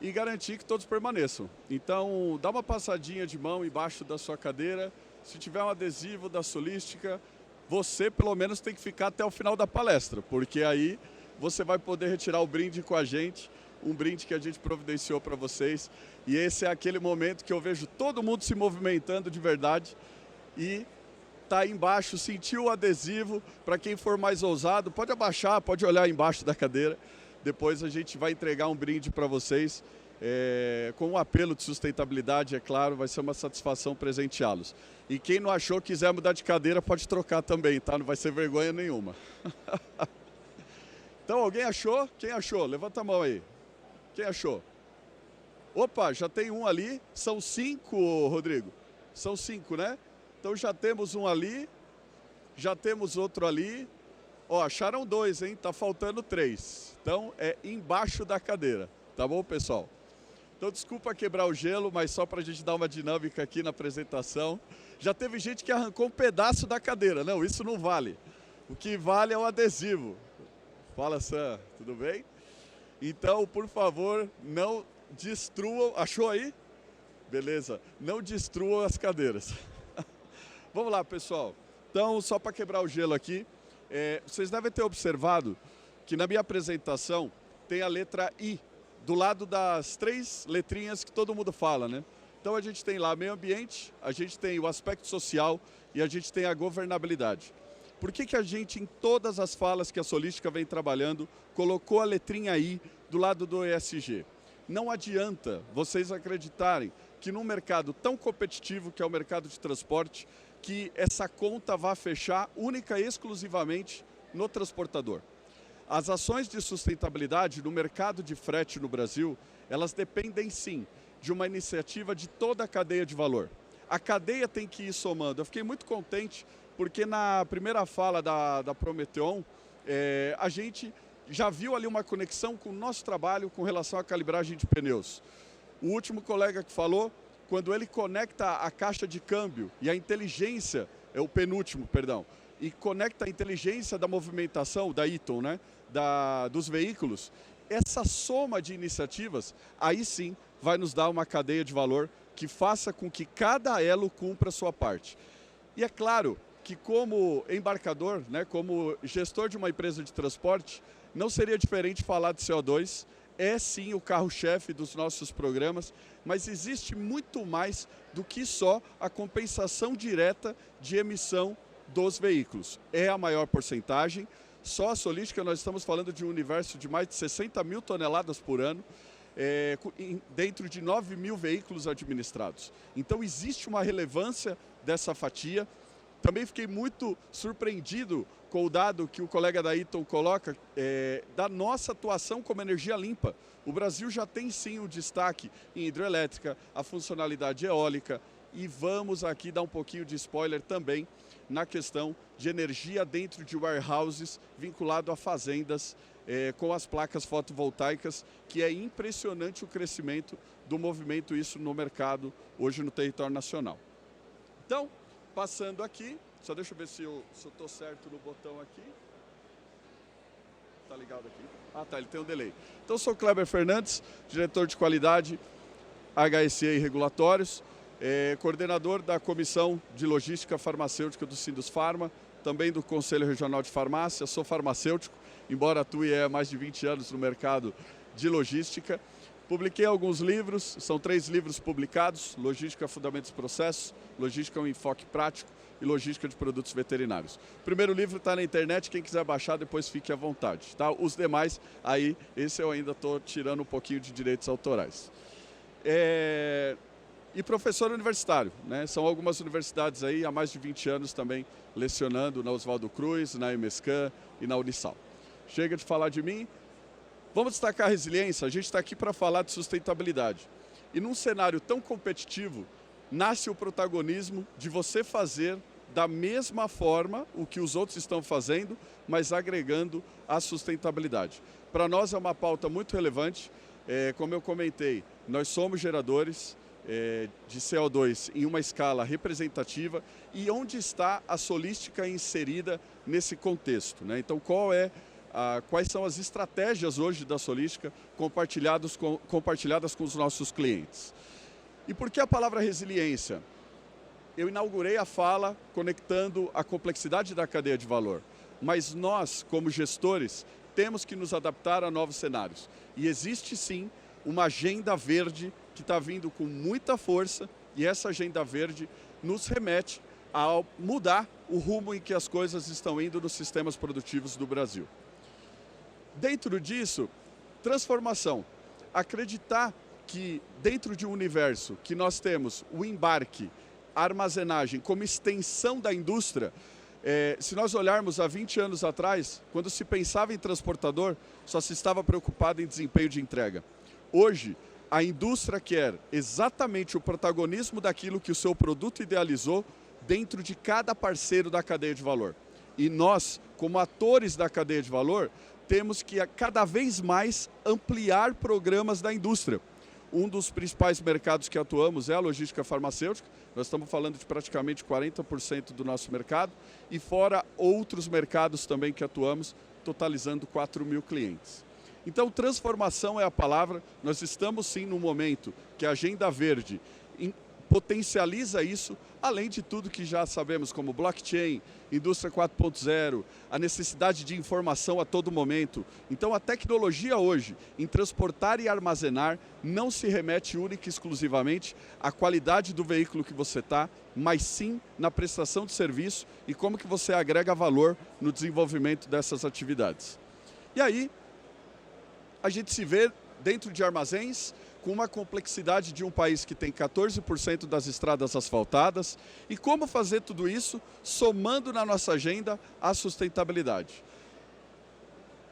e garantir que todos permaneçam. Então, dá uma passadinha de mão embaixo da sua cadeira. Se tiver um adesivo da Solistica, você pelo menos tem que ficar até o final da palestra, porque aí você vai poder retirar o brinde com a gente, um brinde que a gente providenciou para vocês. E esse é aquele momento que eu vejo todo mundo se movimentando de verdade e tá aí embaixo, sentiu o adesivo. Para quem for mais ousado, pode abaixar, pode olhar embaixo da cadeira. Depois a gente vai entregar um brinde para vocês, com um apelo de sustentabilidade, é claro, vai ser uma satisfação presenteá-los. E quem não achou, quiser mudar de cadeira, pode trocar também, tá? Não vai ser vergonha nenhuma. Então, alguém achou? Quem achou? Levanta a mão aí. Quem achou? Opa, já tem um ali. São 5, Rodrigo. São 5, né? Então já temos um ali, já temos outro ali. Ó, acharam 2, hein? Tá faltando 3. Então é embaixo da cadeira, tá bom, pessoal? Então desculpa quebrar o gelo, mas só para a gente dar uma dinâmica aqui na apresentação. Já teve gente que arrancou um pedaço da cadeira. Não, isso não vale. O que vale é o adesivo. Fala, Sam, tudo bem? Então, por favor, não destruam... Achou aí? Beleza. Não destruam as cadeiras. Vamos lá, pessoal. Então, só para quebrar o gelo aqui, vocês devem ter observado que na minha apresentação tem a letra I, do lado das 3 letrinhas que todo mundo fala, né? Então, a gente tem lá meio ambiente, a gente tem o aspecto social e a gente tem a governabilidade. Por que a gente, em todas as falas que a Solistica vem trabalhando, colocou a letrinha I do lado do ESG? Não adianta vocês acreditarem que num mercado tão competitivo que é o mercado de transporte, que essa conta vá fechar única e exclusivamente no transportador. As ações de sustentabilidade no mercado de frete no Brasil, elas dependem sim de uma iniciativa de toda a cadeia de valor. A cadeia tem que ir somando. Eu fiquei muito contente porque na primeira fala da Prometeon, a gente já viu ali uma conexão com o nosso trabalho com relação à calibragem de pneus. O último colega que falou, quando ele conecta a caixa de câmbio e a inteligência, o penúltimo, perdão, e conecta a inteligência da movimentação, da Eaton, né, dos veículos, essa soma de iniciativas, aí sim, vai nos dar uma cadeia de valor que faça com que cada elo cumpra a sua parte. E é claro que como embarcador, né, como gestor de uma empresa de transporte, não seria diferente falar de CO2, é sim o carro-chefe dos nossos programas, mas existe muito mais do que só a compensação direta de emissão dos veículos. É a maior porcentagem, só a Solistica nós estamos falando de um universo de mais de 60 mil toneladas por ano, dentro de 9 mil veículos administrados. Então existe uma relevância dessa fatia. Também fiquei muito surpreendido com o dado que o colega da Eaton coloca da nossa atuação como energia limpa. O Brasil já tem sim o destaque em hidrelétrica, a funcionalidade eólica, e vamos aqui dar um pouquinho de spoiler também na questão de energia dentro de warehouses vinculado a fazendas com as placas fotovoltaicas, que é impressionante o crescimento do movimento isso no mercado hoje no território nacional. Então, passando aqui, só deixa eu ver se eu estou certo no botão aqui. Está ligado aqui? Ah, tá, ele tem um delay. Então, sou Kleber Fernandes, diretor de qualidade, HSE e regulatórios, coordenador da Comissão de Logística Farmacêutica do Sindusfarma, também do Conselho Regional de Farmácia, sou farmacêutico, embora atue há mais de 20 anos no mercado de logística. Publiquei alguns livros, são 3 livros publicados: Logística, Fundamentos e Processos, Logística, um Enfoque Prático e Logística de Produtos Veterinários. O primeiro livro está na internet, quem quiser baixar depois fique à vontade. Tá? Os demais, aí, esse eu ainda estou tirando um pouquinho de direitos autorais. E professor universitário, né? São algumas universidades aí há mais de 20 anos também lecionando na Oswaldo Cruz, na UMESCAM e na Unisal. Chega de falar de mim. Vamos destacar a resiliência. A gente está aqui para falar de sustentabilidade. E num cenário tão competitivo, nasce o protagonismo de você fazer da mesma forma o que os outros estão fazendo, mas agregando a sustentabilidade. Para nós é uma pauta muito relevante. Como eu comentei, nós somos geradores de CO2 em uma escala representativa. E onde está a Solística inserida nesse contexto, né? Então, quais são as estratégias hoje da Solística compartilhadas com os nossos clientes? E por que a palavra resiliência? Eu inaugurei a fala conectando a complexidade da cadeia de valor, mas nós, como gestores, temos que nos adaptar a novos cenários. E existe sim uma agenda verde que está vindo com muita força, e essa agenda verde nos remete a mudar o rumo em que as coisas estão indo nos sistemas produtivos do Brasil. Dentro disso, transformação. Acreditar que dentro de um universo que nós temos o embarque, a armazenagem como extensão da indústria, se nós olharmos há 20 anos atrás, quando se pensava em transportador, só se estava preocupado em desempenho de entrega. Hoje, a indústria quer exatamente o protagonismo daquilo que o seu produto idealizou dentro de cada parceiro da cadeia de valor. E nós, como atores da cadeia de valor, temos que cada vez mais ampliar programas da indústria. Um dos principais mercados que atuamos é a logística farmacêutica. Nós estamos falando de praticamente 40% do nosso mercado, e fora outros mercados também que atuamos, totalizando 4 mil clientes. Então, transformação é a palavra. Nós estamos sim num momento que a Agenda Verde potencializa isso, além de tudo que já sabemos, como blockchain, indústria 4.0, a necessidade de informação a todo momento. Então, a tecnologia hoje, em transportar e armazenar, não se remete única e exclusivamente à qualidade do veículo que você está, mas sim na prestação de serviço e como que você agrega valor no desenvolvimento dessas atividades. E aí, a gente se vê dentro de armazéns, com uma complexidade de um país que tem 14% das estradas asfaltadas, e como fazer tudo isso somando na nossa agenda a sustentabilidade.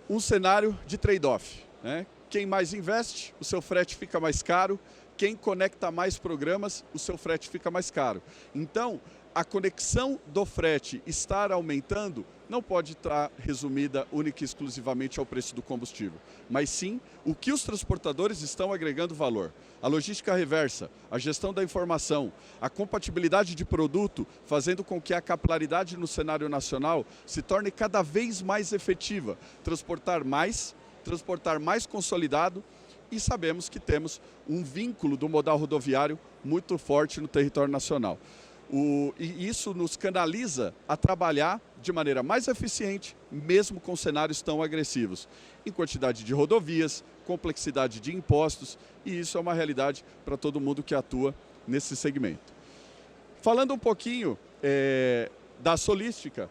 Um cenário de trade-off, né? Quem mais investe, o seu frete fica mais caro. Quem conecta mais programas, o seu frete fica mais caro. Então, a conexão do frete estar aumentando não pode estar resumida única e exclusivamente ao preço do combustível, mas sim o que os transportadores estão agregando valor. A logística reversa, a gestão da informação, a compatibilidade de produto, fazendo com que a capilaridade no cenário nacional se torne cada vez mais efetiva. Transportar mais consolidado, e sabemos que temos um vínculo do modal rodoviário muito forte no território nacional. E isso nos canaliza a trabalhar de maneira mais eficiente, mesmo com cenários tão agressivos, em quantidade de rodovias, complexidade de impostos, e isso é uma realidade para todo mundo que atua nesse segmento. Falando um pouquinho da Solística,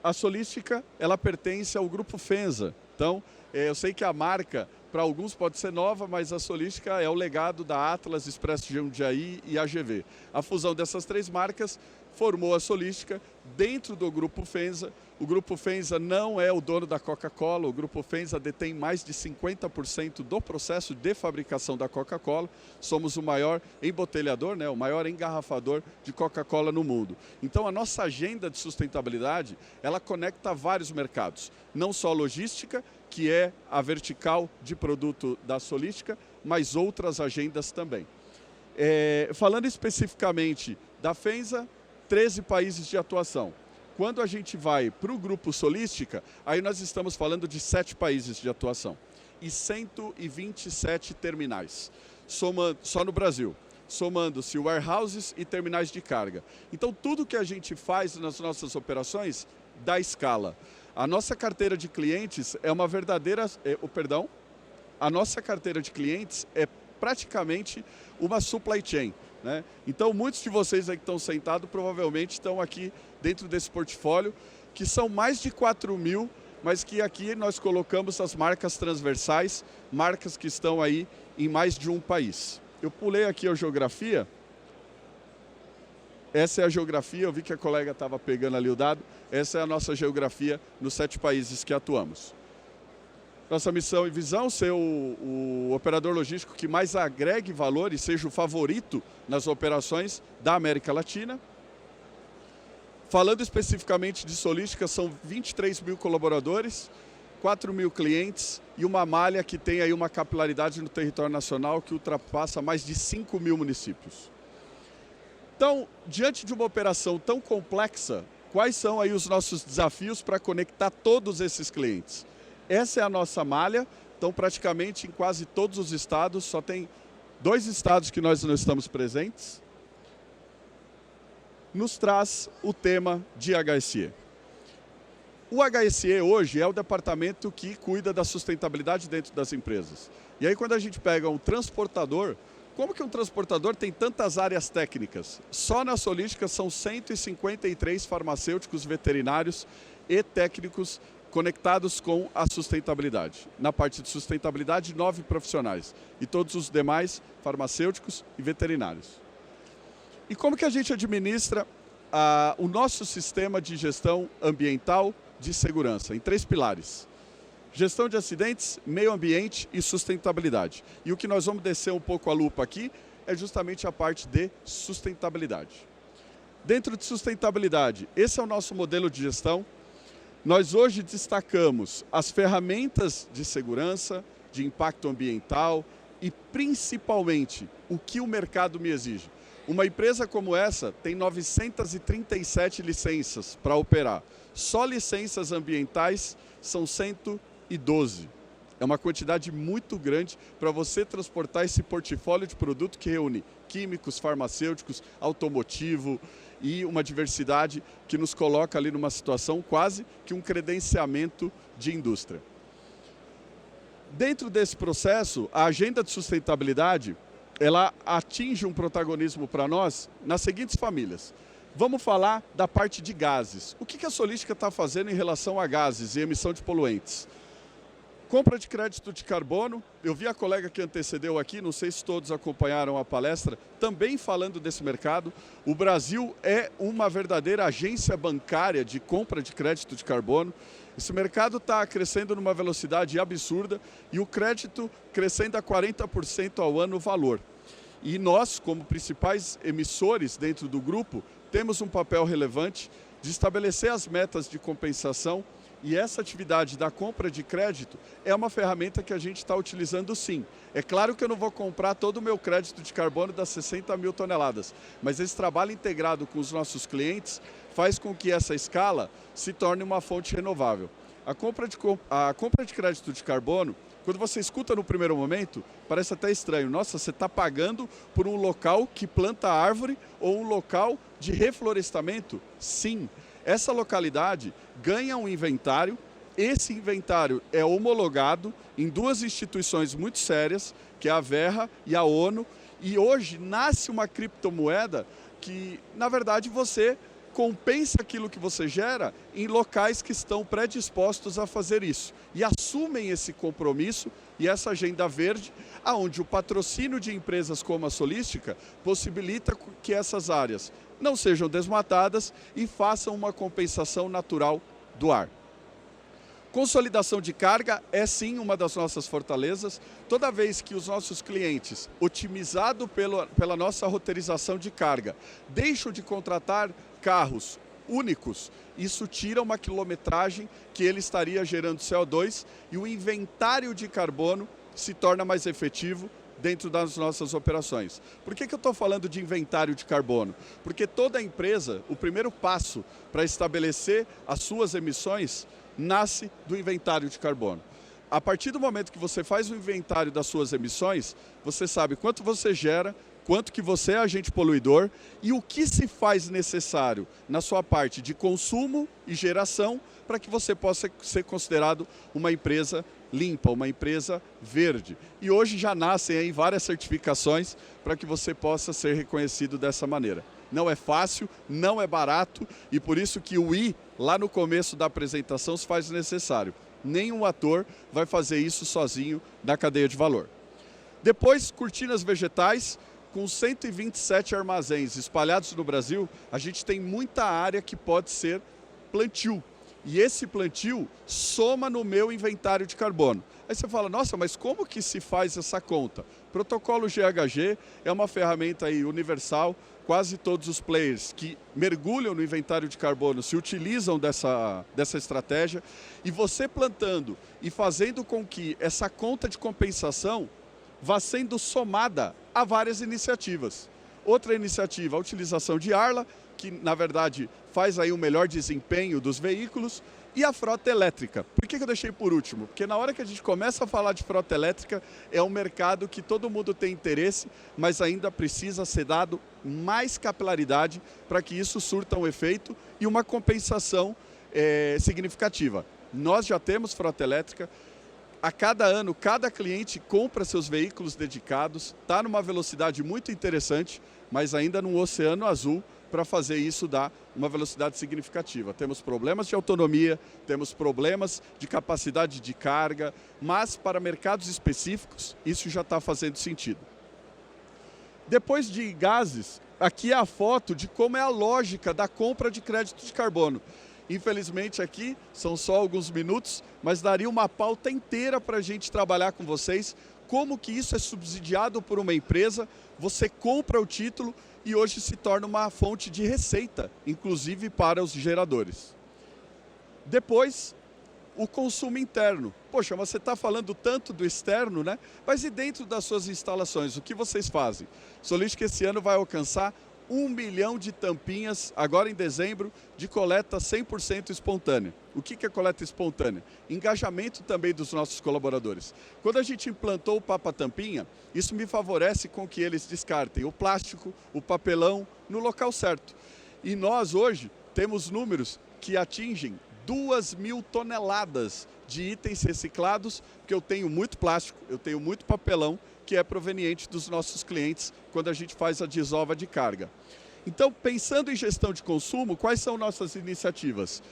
a Solística ela pertence ao grupo FENSA. Então, eu sei que a marca para alguns pode ser nova, mas a Solística é o legado da Atlas, Expresso de Jundiaí e AGV. A fusão dessas 3 marcas formou a Solística dentro do Grupo FENSA. O Grupo FENSA não é o dono da Coca-Cola, o Grupo FENSA detém mais de 50% do processo de fabricação da Coca-Cola. Somos o maior embotelhador, né, o maior engarrafador de Coca-Cola no mundo. Então a nossa agenda de sustentabilidade, ela conecta vários mercados, não só a logística, que é a vertical de produto da Solística, mas outras agendas também. Falando especificamente da FENSA, 13 países de atuação. Quando a gente vai para o Grupo Solística, aí nós estamos falando de 7 países de atuação e 127 terminais, só no Brasil, somando-se warehouses e terminais de carga. Então, tudo que a gente faz nas nossas operações dá escala. A nossa carteira de clientes é uma verdadeira... a nossa carteira de clientes é praticamente uma supply chain, né? Então, muitos de vocês aí que estão sentados provavelmente estão aqui dentro desse portfólio, que são mais de 4.000, mas que aqui nós colocamos as marcas transversais, marcas que estão aí em mais de um país. Eu pulei aqui a geografia. Essa é a geografia, eu vi que a colega estava pegando ali o dado. Essa é a nossa geografia nos 7 países que atuamos. Nossa missão e visão, ser o operador logístico que mais agregue valor e seja o favorito nas operações da América Latina. Falando especificamente de Solística, são 23.000 colaboradores, 4.000 clientes e uma malha que tem aí uma capilaridade no território nacional que ultrapassa mais de 5.000 municípios. Então, diante de uma operação tão complexa, quais são aí os nossos desafios para conectar todos esses clientes? Essa é a nossa malha, então praticamente em quase todos os estados, só tem 2 estados que nós não estamos presentes, nos traz o tema de HSE. O HSE hoje é o departamento que cuida da sustentabilidade dentro das empresas. E aí quando a gente pega um transportador, como que um transportador tem tantas áreas técnicas? Só na Solística são 153 farmacêuticos, veterinários e técnicos conectados com a sustentabilidade. Na parte de sustentabilidade, 9 profissionais e todos os demais farmacêuticos e veterinários. E como que a gente administra o nosso sistema de gestão ambiental de segurança? Em 3 pilares. Gestão de acidentes, meio ambiente e sustentabilidade. E o que nós vamos descer um pouco a lupa aqui é justamente a parte de sustentabilidade. Dentro de sustentabilidade, esse é o nosso modelo de gestão. Nós hoje destacamos as ferramentas de segurança, de impacto ambiental e principalmente o que o mercado me exige. Uma empresa como essa tem 937 licenças para operar. Só licenças ambientais são 112. É uma quantidade muito grande para você transportar esse portfólio de produto que reúne químicos, farmacêuticos, automotivo e uma diversidade que nos coloca ali numa situação quase que um credenciamento de indústria. Dentro desse processo, a agenda de sustentabilidade ela atinge um protagonismo para nós nas seguintes famílias. Vamos falar da parte de gases. O que a Solística está fazendo em relação a gases e emissão de poluentes? Compra de crédito de carbono. Eu vi a colega que antecedeu aqui, não sei se todos acompanharam a palestra, também falando desse mercado. O Brasil é uma verdadeira agência bancária de compra de crédito de carbono. Esse mercado está crescendo numa velocidade absurda e o crédito crescendo a 40% ao ano o valor. E nós, como principais emissores dentro do grupo, temos um papel relevante de estabelecer as metas de compensação e essa atividade da compra de crédito é uma ferramenta que a gente está utilizando sim. É claro que eu não vou comprar todo o meu crédito de carbono das 60.000 toneladas, mas esse trabalho integrado com os nossos clientes faz com que essa escala se torne uma fonte renovável. A compra de crédito de carbono, quando você escuta no primeiro momento, parece até estranho. Nossa, você está pagando por um local que planta árvore ou um local de reflorestamento? Sim. Essa localidade ganha um inventário. Esse inventário é homologado em 2 instituições muito sérias, que é a Verra e a ONU. E hoje nasce uma criptomoeda que, na verdade, você compensa aquilo que você gera em locais que estão predispostos a fazer isso. E assumem esse compromisso e essa agenda verde, aonde o patrocínio de empresas como a Solística possibilita que essas áreas não sejam desmatadas e façam uma compensação natural do ar. Consolidação de carga é sim uma das nossas fortalezas. Toda vez que os nossos clientes, otimizado pela nossa roteirização de carga, deixam de contratar carros únicos, isso tira uma quilometragem que ele estaria gerando CO2 e o inventário de carbono se torna mais efetivo dentro das nossas operações. Por que eu estou falando de inventário de carbono? Porque toda empresa, o primeiro passo para estabelecer as suas emissões nasce do inventário de carbono. A partir do momento que você faz o inventário das suas emissões, você sabe quanto você gera, quanto que você é agente poluidor e o que se faz necessário na sua parte de consumo e geração para que você possa ser considerado uma empresa limpa, uma empresa verde. E hoje já nascem aí várias certificações para que você possa ser reconhecido dessa maneira. Não é fácil, não é barato e por isso que o I, lá no começo da apresentação, se faz necessário. Nenhum ator vai fazer isso sozinho na cadeia de valor. Depois, cortinas vegetais, com 127 armazéns espalhados no Brasil, a gente tem muita área que pode ser plantio. E esse plantio soma no meu inventário de carbono. Aí você fala, nossa, mas como que se faz essa conta? Protocolo GHG é uma ferramenta aí universal, quase todos os players que mergulham no inventário de carbono se utilizam dessa estratégia. E você plantando e fazendo com que essa conta de compensação vá sendo somada a várias iniciativas. Outra iniciativa, a utilização de Arla, que na verdade faz aí um melhor desempenho dos veículos, e a frota elétrica. Por que eu deixei por último? Porque na hora que a gente começa a falar de frota elétrica, é um mercado que todo mundo tem interesse, mas ainda precisa ser dado mais capilaridade para que isso surta um efeito e uma compensação significativa. Nós já temos frota elétrica. A cada ano, cada cliente compra seus veículos dedicados, está numa velocidade muito interessante, mas ainda num oceano azul para fazer isso dar uma velocidade significativa. Temos problemas de autonomia, temos problemas de capacidade de carga, mas para mercados específicos isso já está fazendo sentido. Depois de gases, aqui é a foto de como é a lógica da compra de crédito de carbono. Infelizmente aqui são só alguns minutos, mas daria uma pauta inteira para a gente trabalhar com vocês, como que isso é subsidiado por uma empresa, você compra o título e hoje se torna uma fonte de receita, inclusive para os geradores. Depois, o consumo interno. Poxa, mas você está falando tanto do externo, né? Mas e dentro das suas instalações, o que vocês fazem? Solística esse ano vai alcançar 1 milhão de tampinhas, agora em dezembro, de coleta 100% espontânea. O que é coleta espontânea? Engajamento também dos nossos colaboradores. Quando a gente implantou o Papa Tampinha, isso me favorece com que eles descartem o plástico, o papelão, no local certo. E nós hoje temos números que atingem 2.000 toneladas de itens reciclados, porque eu tenho muito plástico, eu tenho muito papelão, que é proveniente dos nossos clientes quando a gente faz a desova de carga. Então, pensando em gestão de consumo, quais são nossas iniciativas?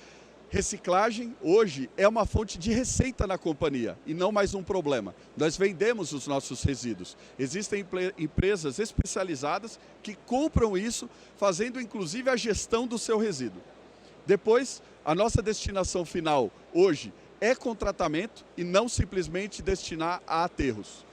Reciclagem, hoje, é uma fonte de receita na companhia e não mais um problema. Nós vendemos os nossos resíduos. Existem empresas especializadas que compram isso, fazendo inclusive a gestão do seu resíduo. Depois, a nossa destinação final, hoje, é com tratamento e não simplesmente destinar a aterros.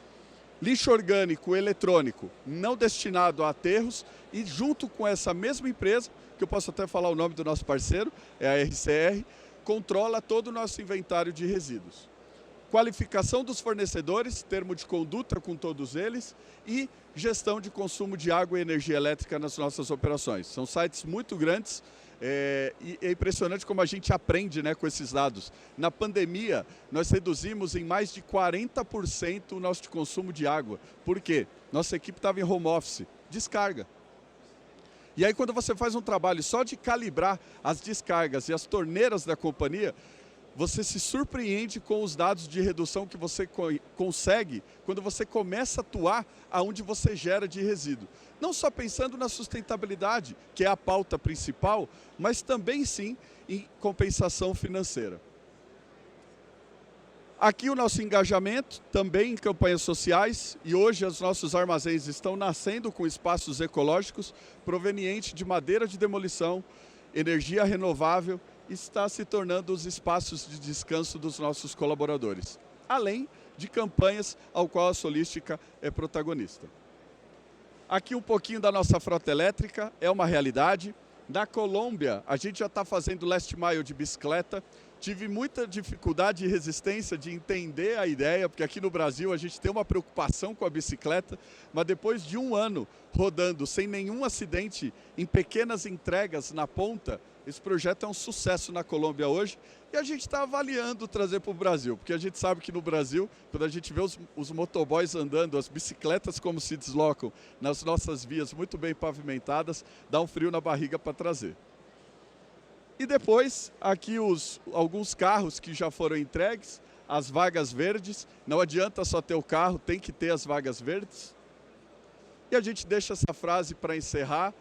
Lixo orgânico eletrônico não destinado a aterros e junto com essa mesma empresa, que eu posso até falar o nome do nosso parceiro, é a RCR, controla todo o nosso inventário de resíduos. Qualificação dos fornecedores, termo de conduta com todos eles e gestão de consumo de água e energia elétrica nas nossas operações. São sites muito grandes. E é impressionante como a gente aprende, né, com esses dados. Na pandemia, nós reduzimos em mais de 40% o nosso consumo de água. Por quê? Nossa equipe estava em home office, descarga. E aí quando você faz um trabalho só de calibrar as descargas e as torneiras da companhia, você se surpreende com os dados de redução que você consegue quando você começa a atuar aonde você gera de resíduo. Não só pensando na sustentabilidade, que é a pauta principal, mas também sim em compensação financeira. Aqui o nosso engajamento também em campanhas sociais, e hoje os nossos armazéns estão nascendo com espaços ecológicos provenientes de madeira de demolição, energia renovável, está se tornando os espaços de descanso dos nossos colaboradores, além de campanhas ao qual a Solística é protagonista. Aqui um pouquinho da nossa frota elétrica, é uma realidade. Na Colômbia, a gente já está fazendo last mile de bicicleta. Tive muita dificuldade e resistência de entender a ideia, porque aqui no Brasil a gente tem uma preocupação com a bicicleta, mas depois de um ano rodando sem nenhum acidente, em pequenas entregas na ponta, esse projeto é um sucesso na Colômbia hoje e a gente está avaliando trazer para o Brasil, porque a gente sabe que no Brasil, quando a gente vê os motoboys andando, as bicicletas como se deslocam nas nossas vias muito bem pavimentadas, dá um frio na barriga para trazer. E depois, aqui alguns carros que já foram entregues, as vagas verdes. Não adianta só ter o carro, tem que ter as vagas verdes. E a gente deixa essa frase para encerrar.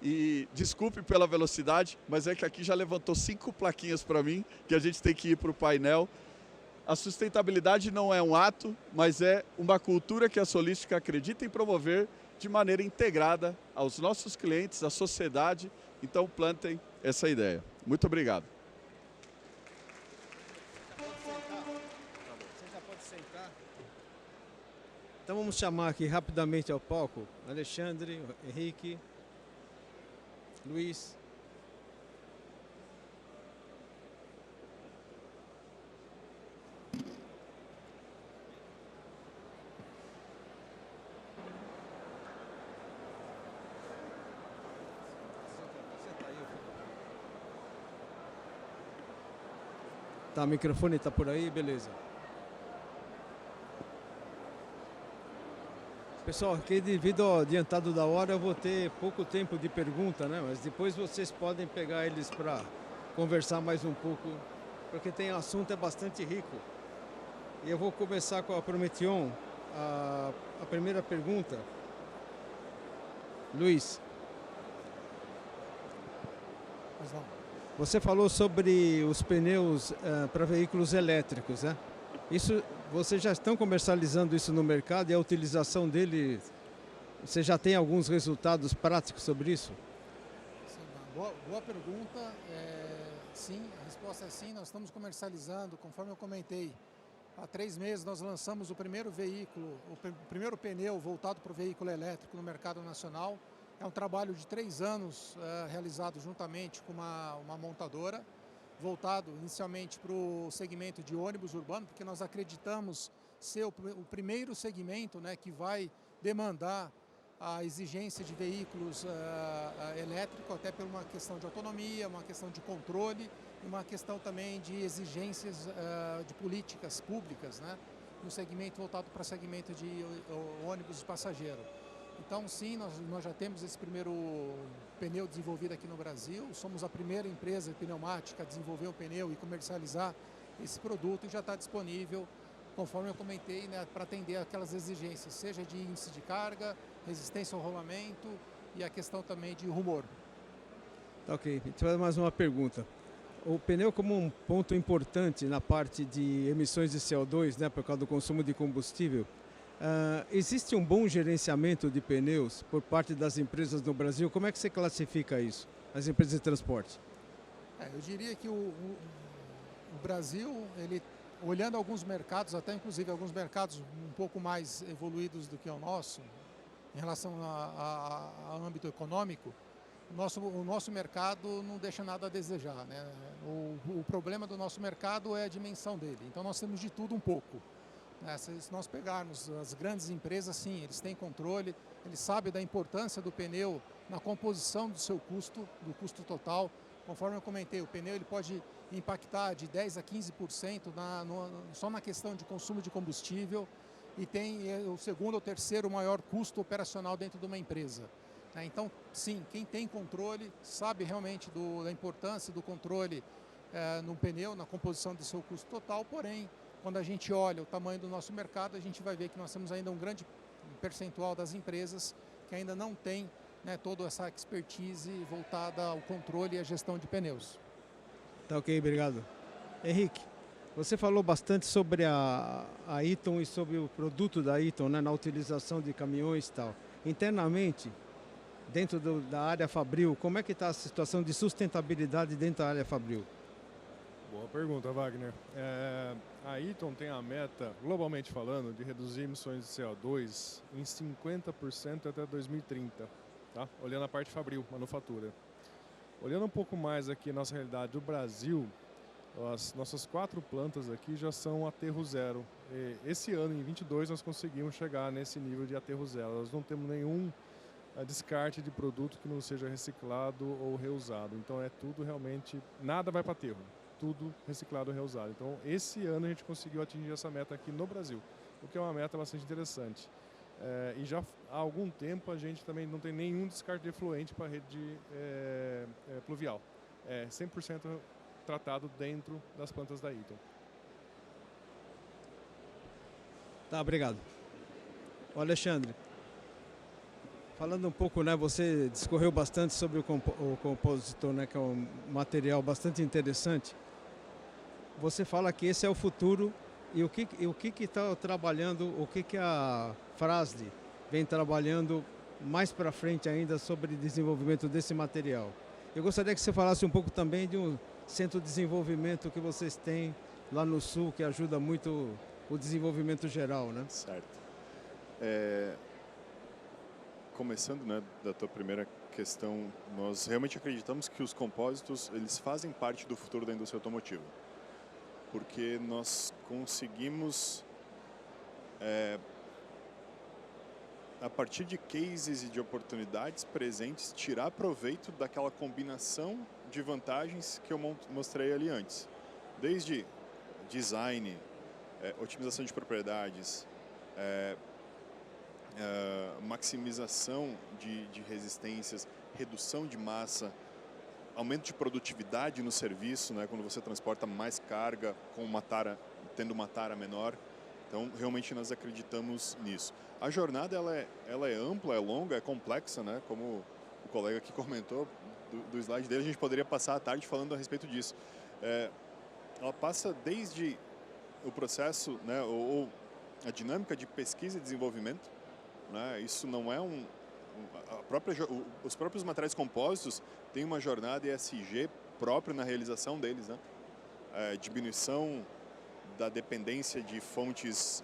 E desculpe pela velocidade, mas é que aqui já levantou 5 plaquinhas para mim, que a gente tem que ir para o painel. A sustentabilidade não é um ato, mas é uma cultura que a Solística acredita em promover de maneira integrada aos nossos clientes, à sociedade. Então, plantem essa ideia. Muito obrigado. Você já pode sentar. Então vamos chamar aqui rapidamente ao palco Alexandre, Henrique, Luiz. Tá, o microfone tá por aí, beleza. Pessoal, aqui devido ao adiantado da hora eu vou ter pouco tempo de pergunta, né? Mas depois vocês podem pegar eles para conversar mais um pouco, porque tem assunto é bastante rico. E eu vou começar com a Prometeon. A primeira pergunta. Luiz. Pois não. Você falou sobre os pneus para veículos elétricos, né? Isso, vocês já estão comercializando isso no mercado e a utilização dele, você já tem alguns resultados práticos sobre isso? Sim, boa pergunta. Sim, a resposta é sim. Nós estamos comercializando, conforme eu comentei. Há 3 meses nós lançamos o primeiro veículo, o primeiro pneu voltado para o veículo elétrico no mercado nacional. É um trabalho de 3 anos realizado juntamente com uma montadora, voltado inicialmente para o segmento de ônibus urbano, porque nós acreditamos ser o primeiro segmento, né, que vai demandar a exigência de veículos elétricos, até por uma questão de autonomia, uma questão de controle e uma questão também de exigências de políticas públicas, né, no segmento voltado para segmento de ônibus passageiro. Então, sim, nós já temos esse primeiro pneu desenvolvido aqui no Brasil. Somos a primeira empresa pneumática a desenvolver o pneu e comercializar esse produto e já está disponível, conforme eu comentei, né, para atender aquelas exigências, seja de índice de carga, resistência ao rolamento e a questão também de rumor. Tá, ok. Então, mais uma pergunta. O pneu como um ponto importante na parte de emissões de CO2, né, por causa do consumo de combustível, existe um bom gerenciamento de pneus por parte das empresas no Brasil? Como é que você classifica isso, as empresas de transporte? Eu diria que o Brasil, ele, olhando alguns mercados, até inclusive alguns mercados um pouco mais evoluídos do que o nosso, em relação ao âmbito econômico, o nosso mercado não deixa nada a desejar, né? O problema do nosso mercado é a dimensão dele, então nós temos de tudo um pouco. Se nós pegarmos as grandes empresas, sim, eles têm controle, eles sabem da importância do pneu na composição do seu custo, do custo total. Conforme eu comentei, o pneu ele pode impactar de 10% a 15% só na questão de consumo de combustível e tem o segundo ou terceiro maior custo operacional dentro de uma empresa. Então, sim, quem tem controle sabe realmente da importância do controle no pneu, na composição do seu custo total, porém, quando a gente olha o tamanho do nosso mercado, a gente vai ver que nós temos ainda um grande percentual das empresas que ainda não tem, né, toda essa expertise voltada ao controle e à gestão de pneus. Tá ok, obrigado. Henrique, Você falou bastante sobre a Eaton e sobre o produto da Eaton, né, na utilização de caminhões e tal. Internamente, dentro da área Fabril, como é que está a situação de sustentabilidade dentro da área Fabril? Boa pergunta, Wagner. A Eaton tem a meta, globalmente falando, de reduzir emissões de CO2 em 50% até 2030, tá? Olhando a parte Fabril, manufatura. Olhando um pouco mais aqui a nossa realidade do Brasil, as nossas 4 plantas aqui já são aterro zero. Esse ano, em 22, nós conseguimos chegar nesse nível de aterro zero. Nós não temos nenhum descarte de produto que não seja reciclado ou reusado. Então é tudo realmente, nada vai para aterro, tudo reciclado ou reusado. Então esse ano a gente conseguiu atingir essa meta aqui no Brasil, o que é uma meta bastante interessante. E já há algum tempo a gente também não tem nenhum descarte de efluente para a rede pluvial. É 100% tratado dentro das plantas da Eaton. Tá, obrigado. O Alexandre, falando um pouco, né, você discorreu bastante sobre o compositor, né, que é um material bastante interessante. Você fala que esse é o futuro e o que está trabalhando, o que a Fras-le vem trabalhando mais para frente ainda sobre desenvolvimento desse material. Eu gostaria que você falasse um pouco também de um centro de desenvolvimento que vocês têm lá no Sul, que ajuda muito o desenvolvimento geral, né? Certo. Começando, né, da tua primeira questão, nós realmente acreditamos que os compósitos eles fazem parte do futuro da indústria automotiva, porque nós conseguimos, a partir de cases e de oportunidades presentes, tirar proveito daquela combinação de vantagens que eu mostrei ali antes, desde design, otimização de propriedades, maximização de resistências, redução de massa, aumento de produtividade no serviço, né, quando você transporta mais carga com tendo uma tara menor. Então, realmente nós acreditamos nisso. A jornada ela é ampla, é longa, é complexa, né, como o colega aqui comentou do slide dele, a gente poderia passar a tarde falando a respeito disso. Ela passa desde o processo, né, ou a dinâmica de pesquisa e desenvolvimento, né, isso não é os próprios materiais compósitos têm uma jornada ESG própria na realização deles, né? Diminuição da dependência de fontes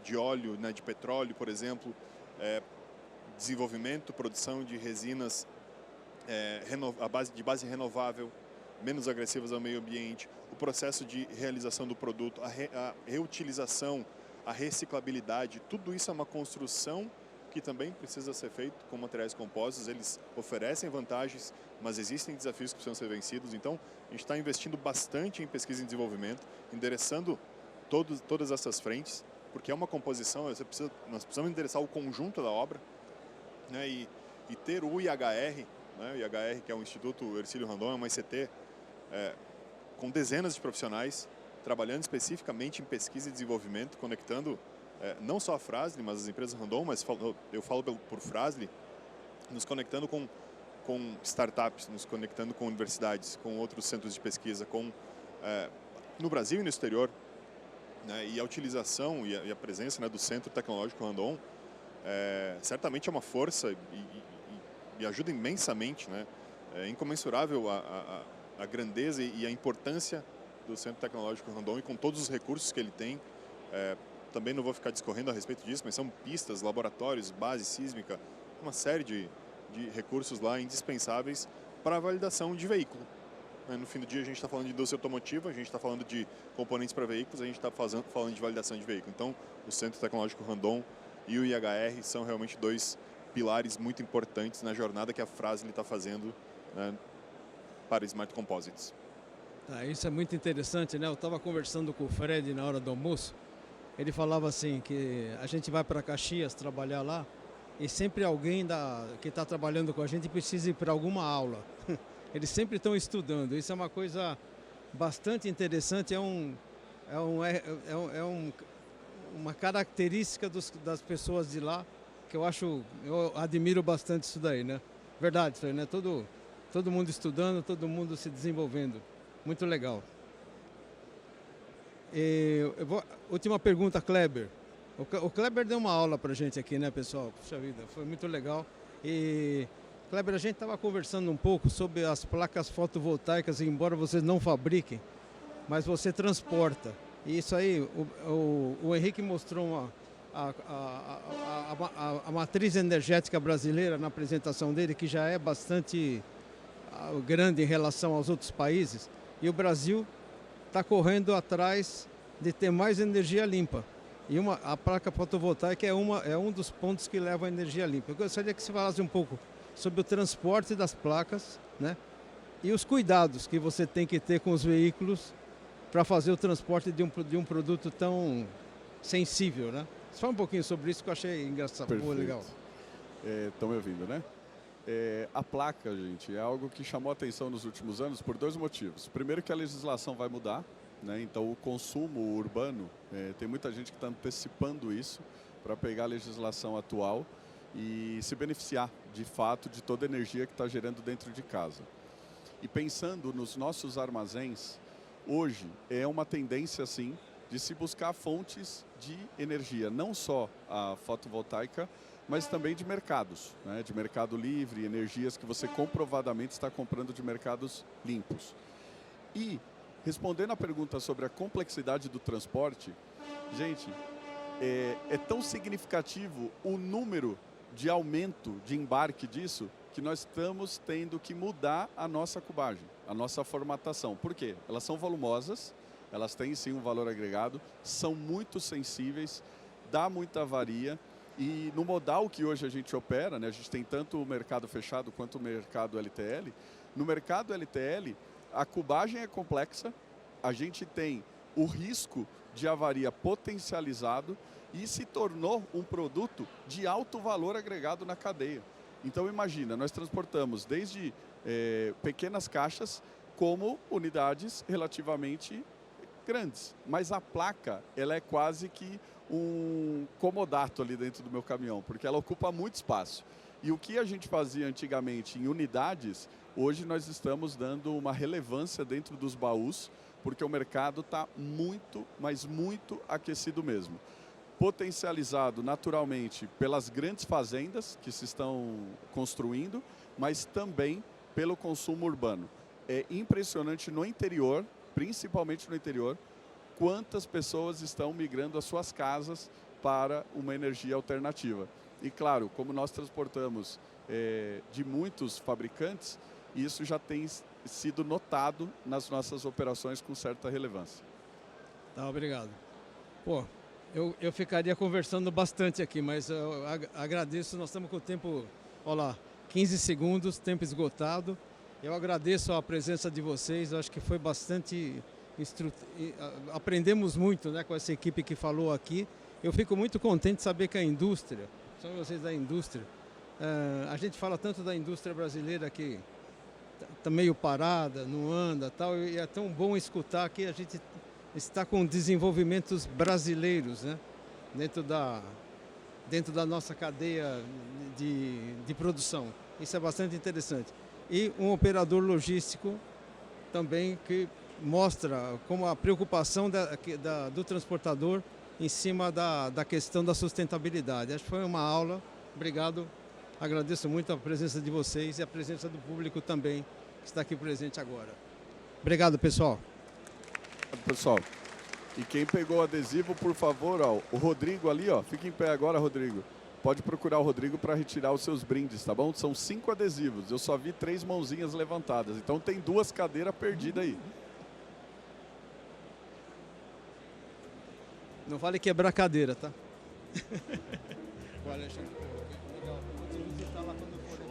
de óleo, né, de petróleo, por exemplo, desenvolvimento, produção de resinas de base renovável, menos agressivas ao meio ambiente, o processo de realização do produto, a reutilização, a reciclabilidade, tudo isso é uma construção que também precisa ser feito com materiais compostos. Eles oferecem vantagens, mas existem desafios que precisam ser vencidos. Então, a gente está investindo bastante em pesquisa e desenvolvimento, endereçando todas essas frentes, porque é uma composição, nós precisamos endereçar o conjunto da obra, né, e ter o IHR, né, o IHR, que é o Instituto Hercílio Randon, é uma ICT com dezenas de profissionais trabalhando especificamente em pesquisa e desenvolvimento, conectando não só a Fras-le, mas as empresas Randon, mas eu falo por Fras-le, nos conectando com startups, nos conectando com universidades, com outros centros de pesquisa, no Brasil e no exterior, né, e a utilização e a presença, né, do Centro Tecnológico Randon certamente é uma força e ajuda imensamente, né, é incomensurável a grandeza e a importância do Centro Tecnológico Randon e com todos os recursos que ele tem. Também não vou ficar discorrendo a respeito disso, mas são pistas, laboratórios, base sísmica, uma série de recursos lá indispensáveis para a validação de veículo. No fim do dia a gente está falando de indústria automotiva, a gente está falando de componentes para veículos, a gente está falando de validação de veículo. Então, o Centro Tecnológico Randon e o IHR são realmente dois pilares muito importantes na jornada que a Fras-le está fazendo, né, para Smart Composites. Isso é muito interessante, né? Eu estava conversando com o Fred na hora do almoço. Ele falava assim que a gente vai para Caxias trabalhar lá e sempre alguém que está trabalhando com a gente precisa ir para alguma aula. Eles sempre estão estudando. Isso é uma coisa bastante interessante. Uma característica das pessoas de lá que eu admiro bastante isso daí, né? Verdade, isso aí, né? Todo mundo estudando, todo mundo se desenvolvendo. Muito legal. Última pergunta, Kleber. O Kleber deu uma aula pra gente aqui, né, pessoal? Puxa vida, foi muito legal. E, Kleber, a gente estava conversando um pouco sobre as placas fotovoltaicas, embora vocês não fabriquem, mas você transporta. E isso aí, o Henrique mostrou a matriz energética brasileira na apresentação dele, que já é bastante grande em relação aos outros países. E o Brasil está correndo atrás de ter mais energia limpa. E a placa fotovoltaica é um dos pontos que leva a energia limpa. Eu gostaria que você falasse um pouco sobre o transporte das placas, né? E os cuidados que você tem que ter com os veículos para fazer o transporte de um produto tão sensível, né? Você fala um pouquinho sobre isso que eu achei engraçado, Perfeito. legal. Estão me ouvindo, né? A placa, gente, é algo que chamou a atenção nos últimos anos por 2 motivos. Primeiro que a legislação vai mudar, né? Então o consumo urbano, tem muita gente que está antecipando isso para pegar a legislação atual e se beneficiar, de fato, de toda a energia que está gerando dentro de casa. E pensando nos nossos armazéns, hoje é uma tendência, sim, de se buscar fontes de energia, não só a fotovoltaica, mas também de mercados, né? De mercado livre, energias que você comprovadamente está comprando de mercados limpos. E, respondendo à pergunta sobre a complexidade do transporte, gente, é tão significativo o número de aumento de embarque disso, que nós estamos tendo que mudar a nossa cubagem, a nossa formatação. Por quê? Elas são volumosas, elas têm sim um valor agregado, são muito sensíveis, dá muita avaria. E no modal que hoje a gente opera, né, a gente tem tanto o mercado fechado quanto o mercado LTL. No mercado LTL, a cubagem é complexa, a gente tem o risco de avaria potencializado e se tornou um produto de alto valor agregado na cadeia. Então imagina, nós transportamos desde pequenas caixas como unidades relativamente grandes, mas a placa ela é quase que um comodato ali dentro do meu caminhão, porque ela ocupa muito espaço. E o que a gente fazia antigamente em unidades, hoje nós estamos dando uma relevância dentro dos baús, porque o mercado está muito, mas muito aquecido mesmo. Potencializado naturalmente pelas grandes fazendas que se estão construindo, mas também pelo consumo urbano. É impressionante no interior, principalmente no interior, quantas pessoas estão migrando as suas casas para uma energia alternativa. E claro, como nós transportamos de muitos fabricantes, isso já tem sido notado nas nossas operações com certa relevância. Tá, obrigado. Pô, eu ficaria conversando bastante aqui, mas eu agradeço, nós estamos com o tempo, olha lá, 15 segundos, tempo esgotado. Eu agradeço a presença de vocês, eu acho que foi bastante... Aprendemos muito, né, com essa equipe que falou aqui. Eu fico muito contente de saber que a indústria, são vocês da indústria, a gente fala tanto da indústria brasileira que está meio parada, não anda, tal, e é tão bom escutar que a gente está com desenvolvimentos brasileiros, né, dentro da nossa cadeia de produção. Isso é bastante interessante. E um operador logístico também que mostra como a preocupação do transportador em cima da questão da sustentabilidade. Acho que foi uma aula. Obrigado. Agradeço muito a presença de vocês e a presença do público também, que está aqui presente agora. Obrigado, pessoal. Pessoal, e quem pegou o adesivo, por favor, ó, o Rodrigo ali, ó, fica em pé agora, Rodrigo. Pode procurar o Rodrigo para retirar os seus brindes, tá bom? São 5 adesivos. Eu só vi 3 mãozinhas levantadas. Então tem 2 cadeiras perdidas aí. Não vale quebrar cadeira, tá? Olha, legal.